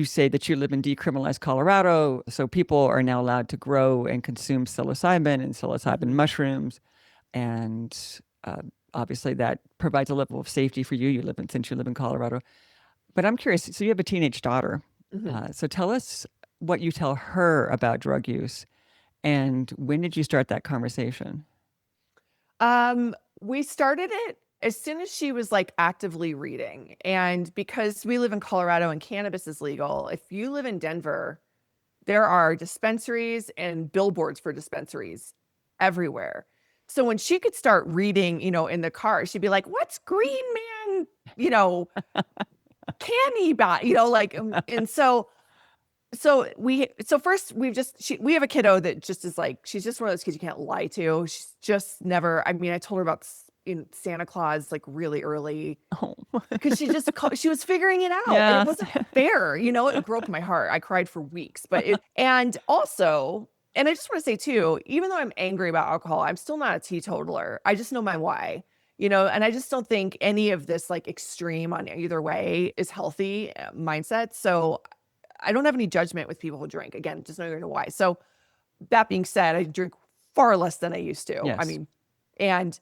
say that you live in decriminalized Colorado, so people are now allowed to grow and consume psilocybin and psilocybin Hmm. mushrooms, and obviously that provides a level of safety for you. Since you live in Colorado. But I'm curious. So you have a teenage daughter. Hmm. So tell us what you tell her about drug use, and when did you start that conversation? We started it as soon as she was like actively reading. And because we live in Colorado and cannabis is legal, if you live in Denver, there are dispensaries and billboards for dispensaries everywhere. So when she could start reading, in the car, she'd be like, "What's Green Man, you know, candy buy?" And so first we have a kiddo that just is like, she's just one of those kids you can't lie to. She's just never, I mean, I told her about in Santa Claus like really early Oh, because she was figuring it out and it yeah. wasn't fair. It broke my heart. I cried for weeks. And also, and I just want to say too, even though I'm angry about alcohol, I'm still not a teetotaler. I just know my why. And I just don't think any of this like extreme on either way is healthy mindset. So I don't have any judgment with people who drink. Again, just know your why. So that being said, I drink far less than I used to. I Yes. mean, and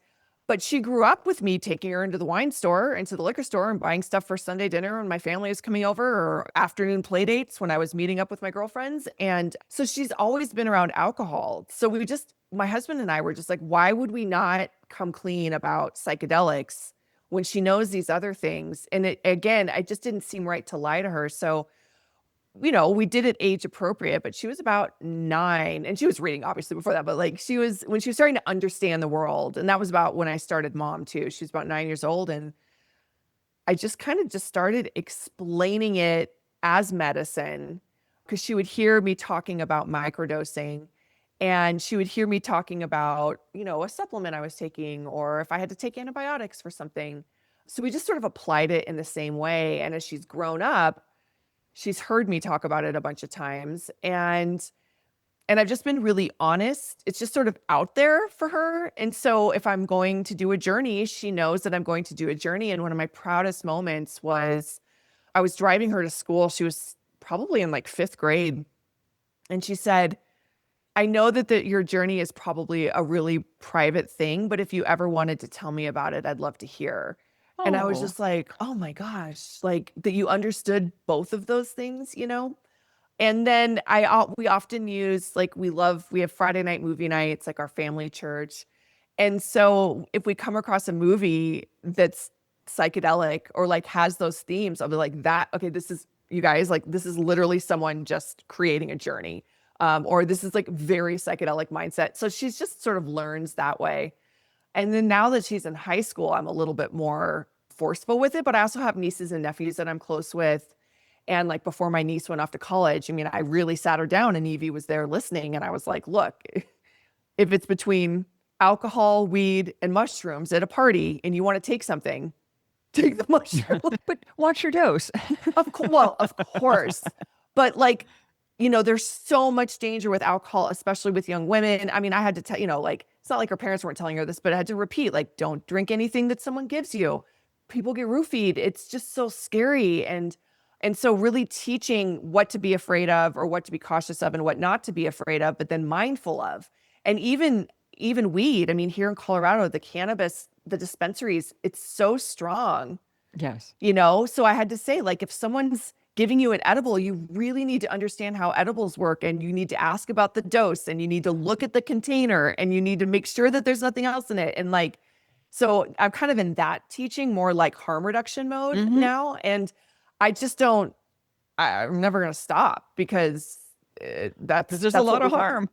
but she grew up with me taking her into the wine store, into the liquor store, and buying stuff for Sunday dinner when my family was coming over, or afternoon play dates when I was meeting up with my girlfriends. And so she's always been around alcohol. So my husband and I were just like, why would we not come clean about psychedelics when she knows these other things? And again, I just didn't seem right to lie to her. So we did it age appropriate, but she was about 9 and she was reading obviously before that, but like when she was starting to understand the world. And that was about when I started mom too. She was about 9 years old. And I just kind of just started explaining it as medicine because she would hear me talking about microdosing and she would hear me talking about, a supplement I was taking or if I had to take antibiotics for something. So we just sort of applied it in the same way. And as she's grown up, she's heard me talk about it a bunch of times and I've just been really honest. It's just sort of out there for her. And so if I'm going to do a journey, she knows that I'm going to do a journey. And one of my proudest moments was I was driving her to school. She was probably in like 5th grade. And she said, "I know that your journey is probably a really private thing, but if you ever wanted to tell me about it, I'd love to hear." And I was Oh, just like, "Oh my gosh, like that you understood both of those things?" And then we often use like we have Friday night movie nights, like our family church. And so if we come across a movie that's psychedelic or like has those themes, I'll be like, that, okay, this is you guys, like this is literally someone just creating a journey. Or this is like very psychedelic mindset. So she's just sort of learns that way. And then now that she's in high school, I'm a little bit more forceful with it, but I also have nieces and nephews that I'm close with. And like before my niece went off to college, I mean, I really sat her down and Evie was there listening. And I was like, look, if it's between alcohol, weed, and mushrooms at a party and you want to take something, take the mushroom. but watch your dose. Of course. But like, there's so much danger with alcohol, especially with young women. I mean, I had to tell, like, it's not like her parents weren't telling her this, but I had to repeat, like, don't drink anything that someone gives you. People get roofied. It's just so scary. And so really teaching what to be afraid of or what to be cautious of and what not to be afraid of, but then mindful of. And even weed, I mean, here in Colorado, the cannabis, the dispensaries, it's so strong. Yes. So I had to say, like, if someone's giving you an edible, you really need to understand how edibles work and you need to ask about the dose and you need to look at the container and you need to make sure that there's nothing else in it. And like, So I'm kind of in that teaching more like harm reduction mode Mm-hmm. now. And I just don't, I'm never going to stop because Because there's a that's lot what of we have. harm.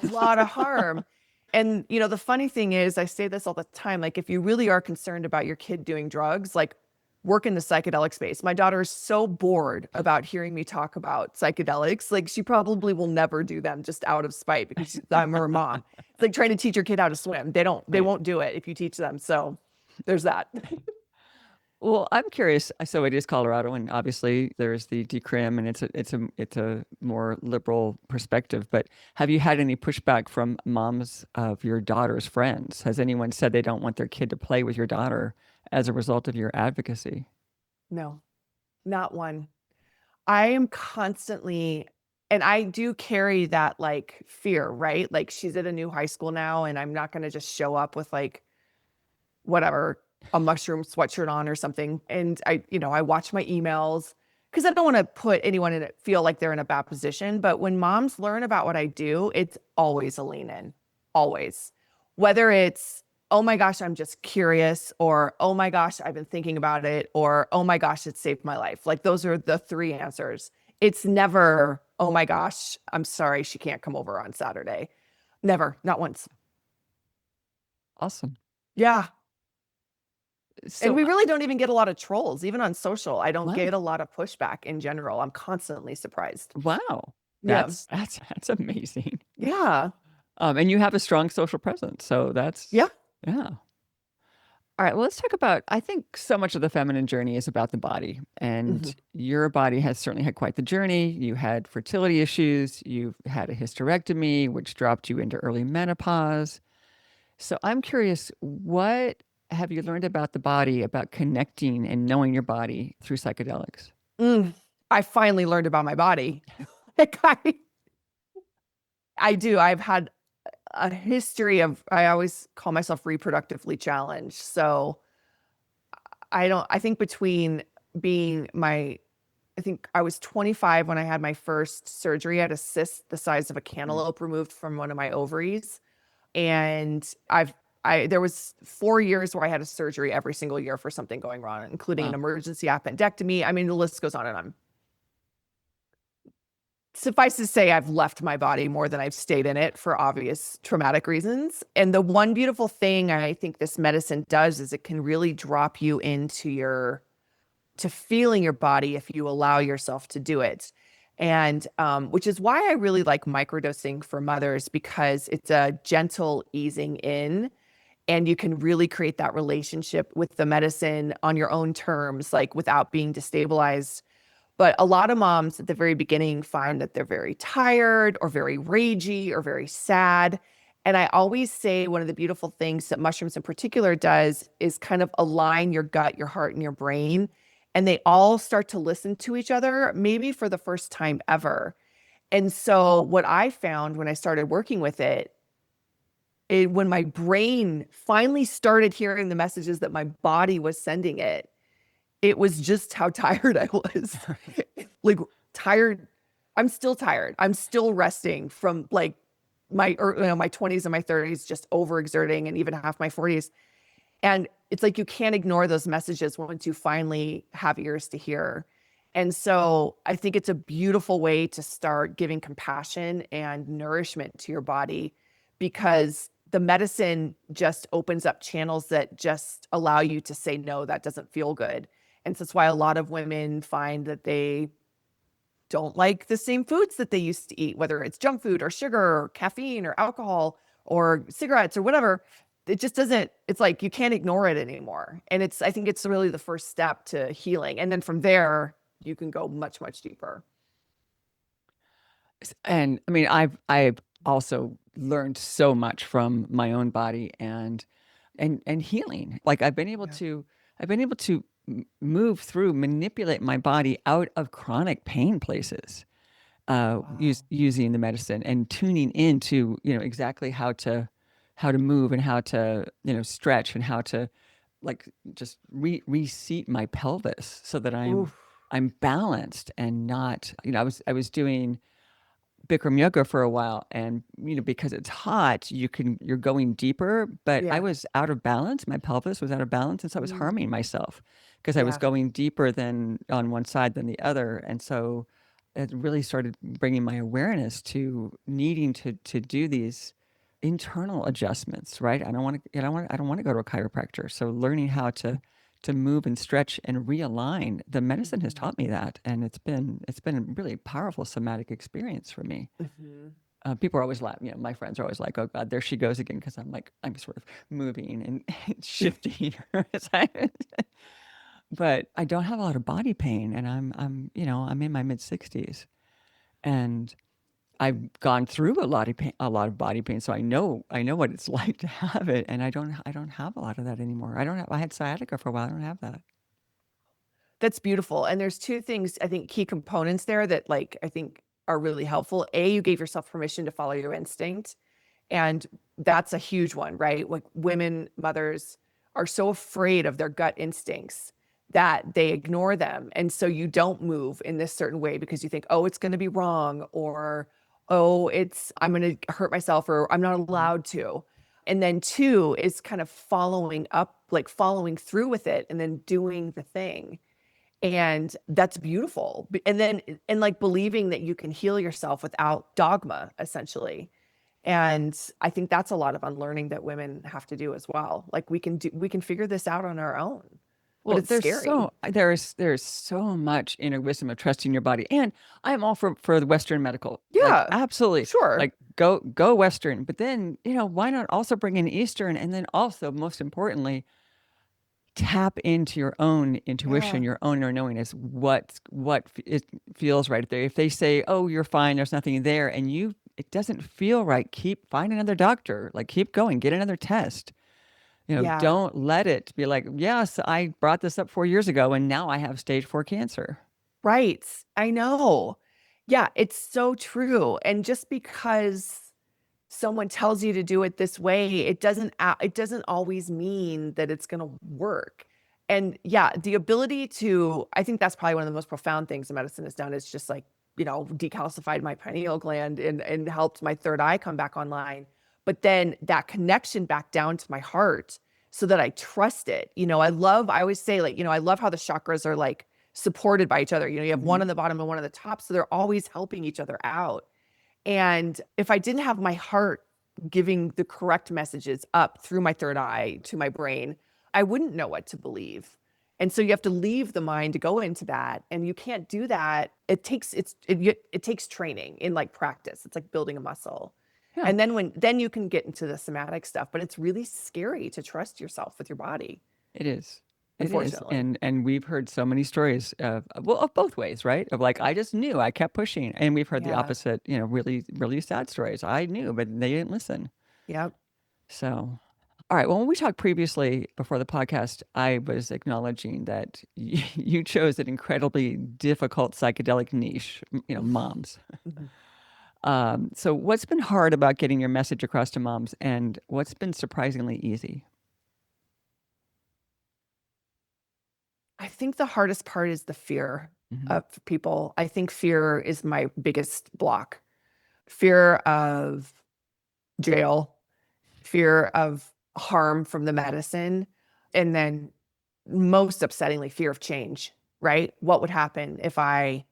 A lot of harm. And the funny thing is, I say this all the time, like if you really are concerned about your kid doing drugs, like work in the psychedelic space. My daughter is so bored about hearing me talk about psychedelics. Like she probably will never do them just out of spite because I'm her mom. It's like trying to teach your kid how to swim. They Right. won't do it if you teach them. So there's that. Well, I'm curious. So it is Colorado, and obviously there's the decrim, and it's a more liberal perspective. But have you had any pushback from moms of your daughter's friends? Has anyone said they don't want their kid to play with your daughter as a result of your advocacy? No, not one. I am constantly, and I do carry that like fear, right? Like she's at a new high school now, and I'm not going to just show up with like whatever, a mushroom sweatshirt on or something. And I watch my emails because I don't want to put anyone in it, feel like they're in a bad position. But when moms learn about what I do, it's always a lean in, always. Whether it's, oh my gosh, I'm just curious, or oh my gosh, I've been thinking about it, or oh my gosh, it saved my life. Like those are the three answers. It's never, oh my gosh, I'm sorry she can't come over on Saturday. Never, not once. Awesome. Yeah. And So, we really don't even get a lot of trolls, even on social. I don't wow, get a lot of pushback in general. I'm constantly surprised. wow, Yeah. that's amazing. Yeah. And you have a strong social presence, so that's Yeah. yeah. All right, well, let's talk about. I think so much of the feminine journey is about the body, Hmm. and your body has certainly had quite the journey. You had fertility issues, you've had a hysterectomy, which dropped you into early menopause. So I'm curious, what have you learned about the body, about connecting and knowing your body through psychedelics? Mm. I finally learned about my body. Like I do. I've had a history of, I always call myself reproductively challenged. So I think between being I think I was 25 when I had my first surgery. I had a cyst the size of a Mm. cantaloupe removed from one of my ovaries. And there was 4 years where I had a surgery every single year for something going wrong, including an Wow. emergency appendectomy. I mean, the list goes on and on. Suffice to say, I've left my body more than I've stayed in it for obvious traumatic reasons. And the one beautiful thing I think this medicine does is it can really drop you into to feeling your body if you allow yourself to do it. And which is why I really like microdosing for mothers, because it's a gentle easing in, and you can really create that relationship with the medicine on your own terms, like without being destabilized. But a lot of moms at the very beginning find that they're very tired or very ragey or very sad. And I always say one of the beautiful things that mushrooms in particular does is kind of align your gut, your heart, and your brain. And they all start to listen to each other, maybe for the first time ever. And so, what I found when I started working with it, when my brain finally started hearing the messages that my body was sending it, it was just how tired I was. Like tired. I'm still tired. I'm still resting from like my 20s and my 30s, just overexerting, and even half my 40s. And it's like you can't ignore those messages once you finally have ears to hear. And so I think it's a beautiful way to start giving compassion and nourishment to your body, because the medicine just opens up channels that just allow you to say, no, that doesn't feel good. And so that's why a lot of women find that they don't like the same foods that they used to eat, whether it's junk food or sugar or caffeine or alcohol or cigarettes or whatever. It just doesn't, it's like you can't ignore it anymore. And I think it's really the first step to healing. And then from there, you can go much, much deeper. And I mean, I've also learned so much from my own body and healing. Like Yeah. I've been able to move through, manipulate my body out of chronic pain places, Wow. using the medicine and tuning into, exactly how to move and how to, stretch and how to like just reseat my pelvis so that Oof. I'm balanced and not, I was doing Bikram yoga for a while, and because it's hot, you're going deeper, but I Yeah. was out of balance. My pelvis was out of balance, and so I was Mm, harming myself because I was yeah. going deeper than on one side than the other, and so it really started bringing my awareness to needing to do these internal adjustments. Right? I don't want to go to a chiropractor. So learning how to move and stretch and realign. The medicine has Mhm. taught me that, and it's been a really powerful somatic experience for me. Mhm. People are always laughing. My friends are always like, "Oh God, there she goes again," because I'm sort of moving and shifting. But I don't have a lot of body pain, and I'm in my mid 60s, and I've gone through a lot of body pain, so I know what it's like to have it, and I don't have a lot of that anymore. I had sciatica for a while. I don't have that. That's beautiful. And there's two things, I think, key components there that like I think are really helpful. A, you gave yourself permission to follow your instinct. And that's a huge one, right? Like women, mothers are so afraid of their gut instincts that they ignore them. And so you don't move in this certain way because you think, oh, it's going to be wrong, or, oh, I'm going to hurt myself, or I'm not Mhm. allowed to. And then two is kind of following up, like following through with it and then doing the thing. And that's beautiful. And then, and like believing that you can heal yourself without dogma, essentially. And I think that's a lot of unlearning that women have to do as well. Like we can figure this out on our own, but Well, it's scary. there's so much inner wisdom of trusting your body, and I'm all for the Western medical, like Yeah, absolutely, sure. like go Western. But then why not also bring in Eastern, and then also most importantly, tap into your own intuition, Yeah, your own inner knowing is it feels right there. If they say, "Oh, you're fine, there's nothing there," and it doesn't feel right, find another doctor, like keep going, get another test. yeah, Don't let it be like, yes, I brought this up 4 years ago and now I have stage 4 cancer. right. I know. Yeah, it's so true. And just because someone tells you to do it this way, it doesn't always mean that it's going to work. And yeah, the ability to, I think that's probably one of the most profound things medicine has done is just like, decalcified my pineal gland and helped my third eye come back online. But then that connection back down to my heart so that I trust it. I always say like, I love how the chakras are like supported by each other. You have one Hmm. on the bottom and one on the top. So they're always helping each other out. And if I didn't have my heart giving the correct messages up through my third eye to my brain, I wouldn't know what to believe. And so you have to leave the mind to go into that. And you can't do that. It takes training in like practice. It's like building a muscle. Yeah, And then you can get into the somatic stuff, but it's really scary to trust yourself with your body, it is. It is. unfortunately. And we've heard so many stories of both ways, right? Of like, I just knew, I kept pushing. And we've heard the Yeah. opposite, really, really sad stories. I knew, but they didn't listen. Yep. So, all right. Well, when we talked previously before the podcast, I was acknowledging that you chose an incredibly difficult psychedelic niche, moms. Mhm. So what's been hard about getting your message across to moms, and what's been surprisingly easy? I think the hardest part is the fear Hmm. of people. I think fear is my biggest block. Fear of jail, fear of harm from the medicine, and then most upsettingly, fear of change, right? What would happen if I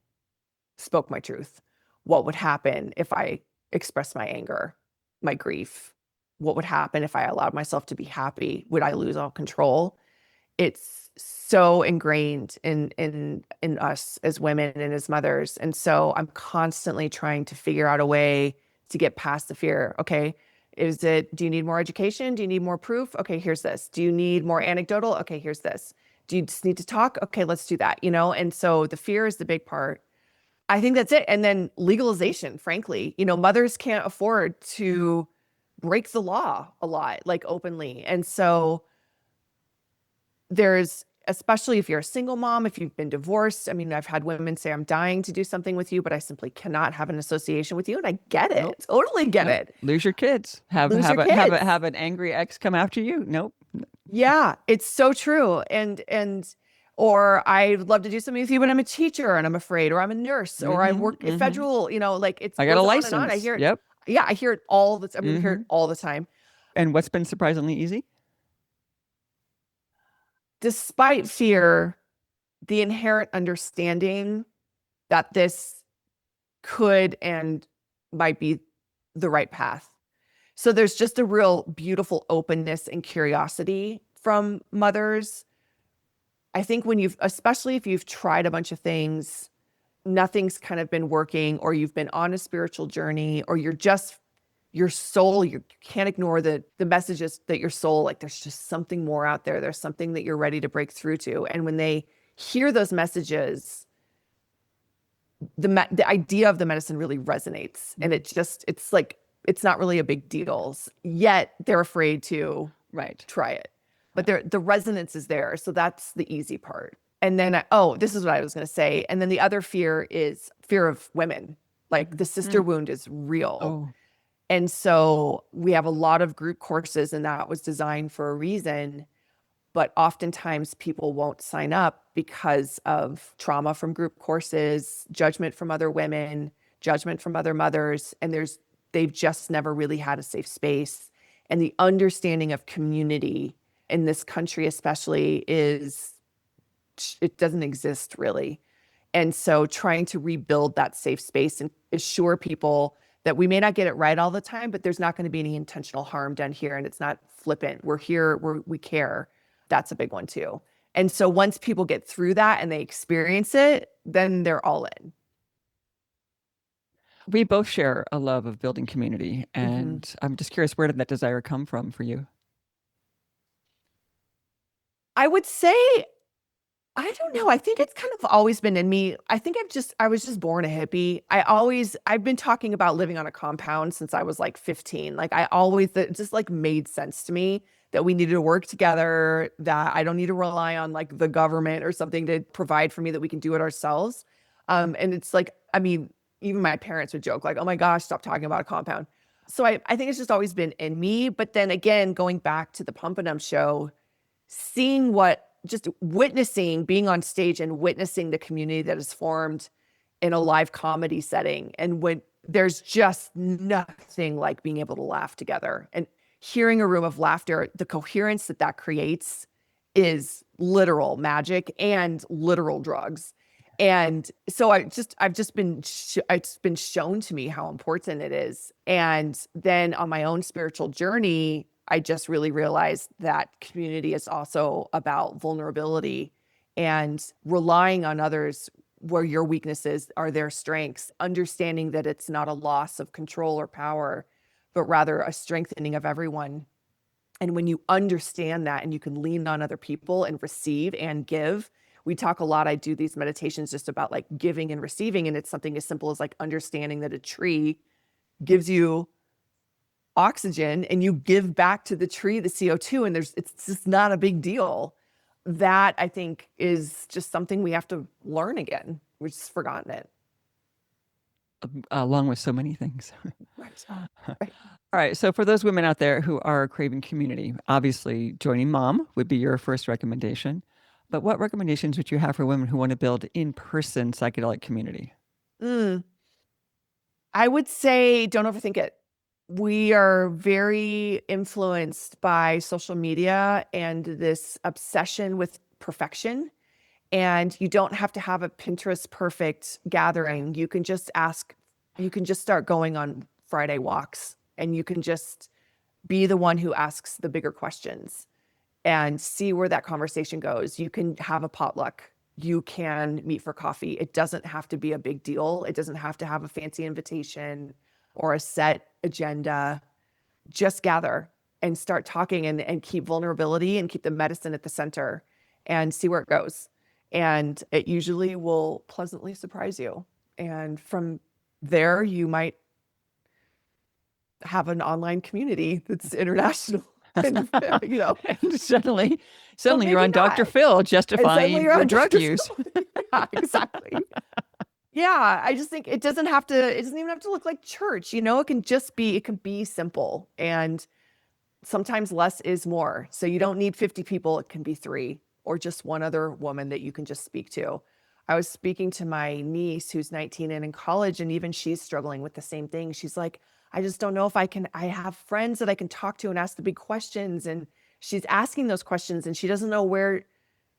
spoke my truth? What would happen if I expressed my anger, my grief? What would happen if I allowed myself to be happy? Would I lose all control? It's so ingrained in us as women and as mothers. And so I'm constantly trying to figure out a way to get past the fear. Okay, do you need more education? Do you need more proof? Okay, here's this. Do you need more anecdotal? Okay, here's this. Do you just need to talk? Okay, let's do that, And so the fear is the big part. I think that's it. And then legalization, frankly, mothers can't afford to break the law a lot, like openly. And so there's, especially if you're a single mom, if you've been divorced. I mean, I've had women say, I'm dying to do something with you, but I simply cannot have an association with you. And I get Nope. it, totally get Nope. it. Lose your kids. Have Lose your have a have a kids. have an angry ex come after you. Nope. Yeah, it's so true. And Or I'd love to do something with you, but I'm a teacher and I'm afraid, or I'm a nurse, or I Mm-hmm. work Mm-hmm. federal, like it I got a goes on and on. I license. hear it. Yep. Yeah, I hear it all the time. I'm going to hear it Mm-hmm. all the time. And what's been surprisingly easy? Despite fear, the inherent understanding that this could and might be the right path. So there's just a real beautiful openness and curiosity from mothers. I think especially if you've tried a bunch of things, nothing's kind of been working, or you've been on a spiritual journey, or your soul, you can't ignore the messages that your soul, like there's just something more out there. There's something that you're ready to break through to. And when they hear those messages, the idea of the medicine really resonates, and it's like it's not really a big deal, yet they're afraid to Right. try it, but Yeah. the resonance is there, so that's the easy part. And then this is what I was going to say, and then the other fear is fear of women. Like the sister Mm. wound is real, Oh, and so we have a lot of group courses, and that was designed for a reason. But oftentimes people won't sign up because of trauma from group courses, judgment from other women, judgment from other mothers, and they've just never really had a safe space. And the understanding of community in this country especially it doesn't exist really. And so trying to rebuild that safe space and assure people that we may not get it right all the time, but there's not going to be any intentional harm done here. And it's not flippant. We're here, we care. That's a big one too. And so once people get through that and they experience it, then they're all in. we both share a love of building community, Hmm. and I'm just curious, where did that desire come from for you? I would say, I don't know. I think it's kind of always been in me. I think I was just born a hippie. I've been talking about living on a compound since I was like 15. Like it just like made sense to me that we needed to work together, that I don't need to rely on like the government or something to provide for me, that we can do it ourselves. And it's like, I mean, even my parents would joke like, oh my gosh, stop talking about a compound. So I think it's just always been in me. But then again, going back to the Pump and Dump show, seeing just witnessing, being on stage and witnessing the community that is formed in a live comedy setting. And when there's just nothing like being able to laugh together and hearing a room of laughter, the coherence that creates is literal magic and literal drugs. And so it's been shown to me how important it is. And then on my own spiritual journey, I just really realized that community is also about vulnerability and relying on others where your weaknesses are their strengths, understanding that it's not a loss of control or power, but rather a strengthening of everyone. And when you understand that and you can lean on other people and receive and give, we talk a lot. I do these meditations just about like giving and receiving. And it's something as simple as like understanding that a tree gives you oxygen and you give back to the tree the CO2, and it's just not a big deal. That I think is just something we have to learn again. We've just forgotten it. Along with so many things. Right. All Right. right. So, for those women out there who are craving community, obviously joining mom would be your first recommendation. But what recommendations would you have for women who want to build in person psychedelic community? Mm. I would say don't overthink it. We are very influenced by social media and this obsession with perfection. And you don't have to have a Pinterest perfect gathering. You can just start going on Friday walks, and you can just be the one who asks the bigger questions and see where that conversation goes. You can have a potluck. You can meet for coffee. It doesn't have to be a big deal. It doesn't have to have a fancy invitation or a set agenda. Just gather and start talking, and keep vulnerability and keep the medicine at the center and see where it goes. And it usually will pleasantly surprise you. And from there, you might have an online community that's international. And, And suddenly, but you're maybe on Dr. not. Phil And suddenly justifying you're your on drug Dr. use. Phil. Yeah, exactly. Yeah, I just think it doesn't even have to look like church. It can be simple. And sometimes less is more. So you don't need 50 people. It can be 3 or just one other woman that you can just speak to. I was speaking to my niece who's 19 and in college, and even she's struggling with the same thing. She's like, I just don't know if I have friends that I can talk to and ask the big questions. And she's asking those questions and she doesn't know where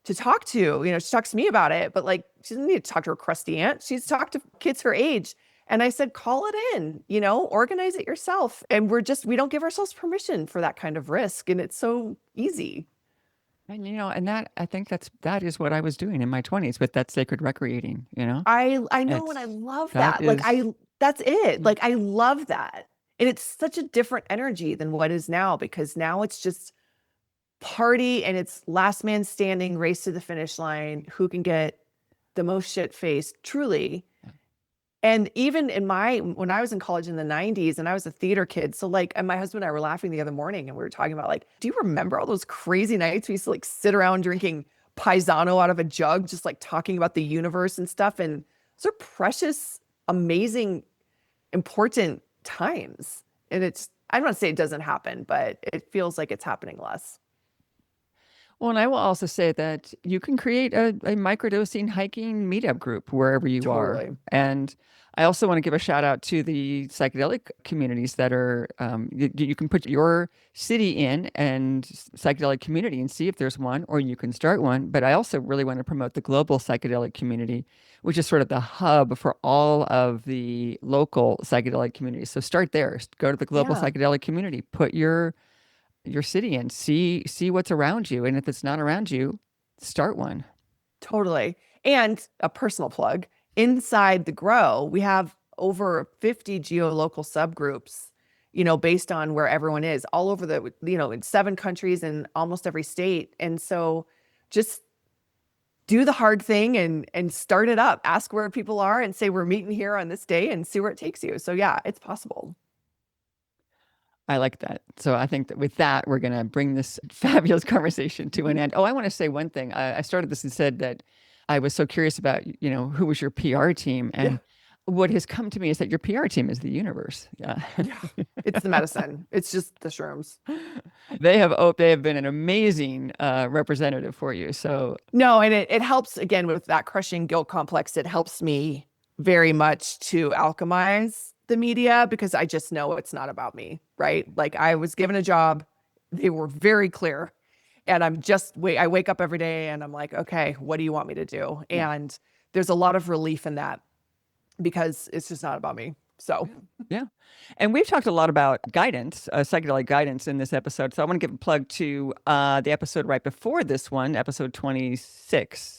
to talk to. She talks to me about it, but like, she doesn't need to talk to her crusty aunt. She's talked to kids her age. And I said, call it in, organize it yourself. And we don't give ourselves permission for that kind of risk. And it's so easy. And and that I think that is what I was doing in my 20s with that sacred recreating, I know, and I It's love that that. Like is that's it. mm, Like I love that. And it's such a different energy than what is now, because now it's just party and it's last man standing, race to the finish line, who can get the most shit faced, truly. And even when I was in college in the 90s and I was a theater kid, so like, and my husband and I were laughing the other morning and we were talking about like, do you remember all those crazy nights we used to like sit around drinking Paisano out of a jug, just like talking about the universe and stuff? And those are precious, amazing, important times. And I don't want to say it doesn't happen, but it feels like it's happening less. well, and I will also say that you can create a microdosing hiking meetup group wherever you are. Totally. And I also want to give a shout out to the psychedelic communities that are, you can put your city in and psychedelic community and see if there's one, or you can start one. But I also really want to promote the global psychedelic community, which is sort of the hub for all of the local psychedelic communities. So start there. Go to the global Yeah, psychedelic community, put your city and see what's around you. And if it's not around you, start one. totally. And a personal plug, inside the Grow, we have over 50 geolocal subgroups, based on where everyone is all over in 7 countries and almost every state. And so just do the hard thing and start it up. Ask where people are and say, we're meeting here on this day, and see where it takes you. So yeah, it's possible. I like that. So I think that with that, we're going to bring this fabulous conversation to an end. Oh, I want to say one thing. I started this and said that I was so curious about, who was your PR team? Yeah. And what has come to me is that your PR team is the universe. Yeah. Yeah. It's the medicine. It's just the shrooms. They have been an amazing representative for you. So No, and it helps again with that crushing guilt complex. It helps me very much to alchemize the media, because I just know it's not about me, right? Like I was given a job, they were very clear, and I wake up every day and I'm like, okay, what do you want me to do? yeah. And there's a lot of relief in that, because it's just not about me. So Yeah. And we've talked a lot about guidance, psychedelic guidance in this episode. So I want to give a plug to the episode right before this one, episode 26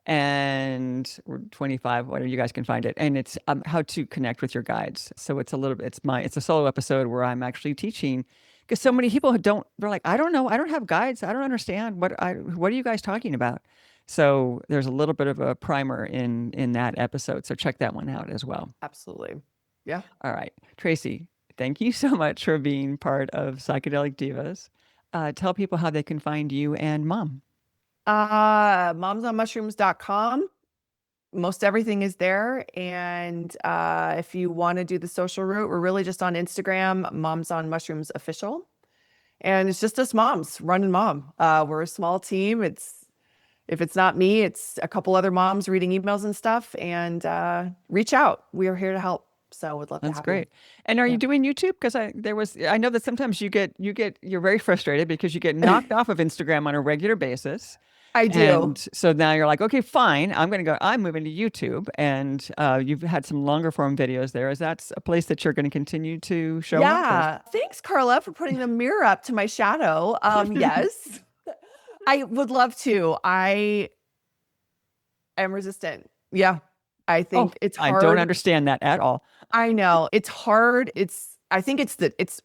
and or 25, whatever you guys can find it. And it's how to connect with your guides. So it's a solo episode where I'm actually teaching, because so many people they're like, I don't know. I don't have guides. I don't understand what are you guys talking about? So there's a little bit of a primer in that episode. So check that one out as well. absolutely. Yeah. All right, Tracy, thank you so much for being part of Psychedelic Divas. Tell people how they can find you and mom. Momsonmushrooms.com. Most everything is there. And if you want to do the social route, we're really just on Instagram, Moms on Mushrooms Official. And it's just us moms running mom. We're a small team. If it's not me, it's a couple other moms reading emails and stuff. And reach out. We are here to help. So would love to That's have you. great. And are you Yeah. doing YouTube? Because I know that sometimes you're very frustrated because you get knocked off of Instagram on a regular basis. I do. And so now you're like, okay, fine. I'm moving to YouTube. And you've had some longer form videos there. Is that a place that you're going to continue to show up? Or? Yeah. Thanks, Carla, for putting the mirror up to my shadow. Yes, I would love to. I am resistant. Yeah. I Oh, think it's I don't hard. understand that at all. I know it's hard. I think it's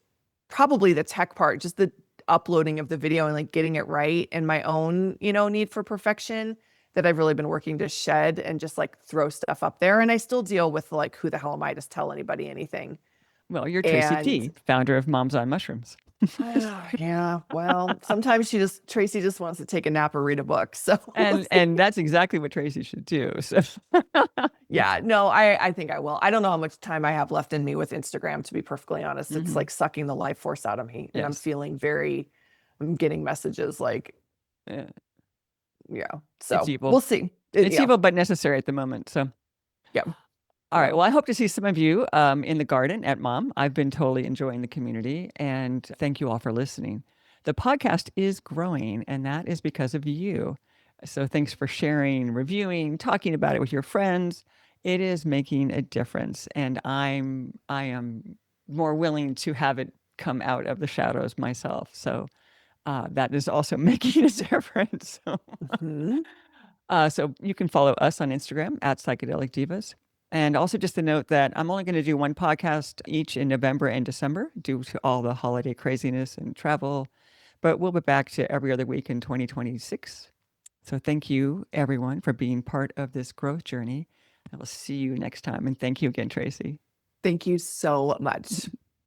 probably the tech part, just the uploading of the video and like getting it right, and my own, need for perfection, that I've really been working to shed and just like throw stuff up there. And I still deal with like, who the hell am I to tell anybody anything? Well, you're Tracey And Tee, founder of Moms on Mushrooms. yeah, well, sometimes Tracy just wants to take a nap or read a book. So we'll And see. and that's exactly what Tracy should do. So Yeah, no, I think I will. I don't know how much time I have left in me with Instagram, to be perfectly honest. It's Mhm. like sucking the life force out of me. And Yes. I'm getting messages like, Yeah. Yeah. It's So evil. we'll see. It's Yeah. evil, but necessary at the moment. So, Yeah. all right. So Well, I hope to see some of you in the garden at Mom. I've been totally enjoying the community, and thank you all for listening. The podcast is growing, and that is because of you. So thanks for sharing, reviewing, talking about it with your friends. It is making a difference, and I am more willing to have it come out of the shadows myself. So that is also making a difference. mhm. So you can follow us on Instagram at Psychedelic Divas. And also just to note that I'm only going to do one podcast each in November and December due to all the holiday craziness and travel. But we'll be back to every other week in 2026. So thank you, everyone, for being part of this growth journey. I will see you next time. And thank you again, Tracy. Thank you so much.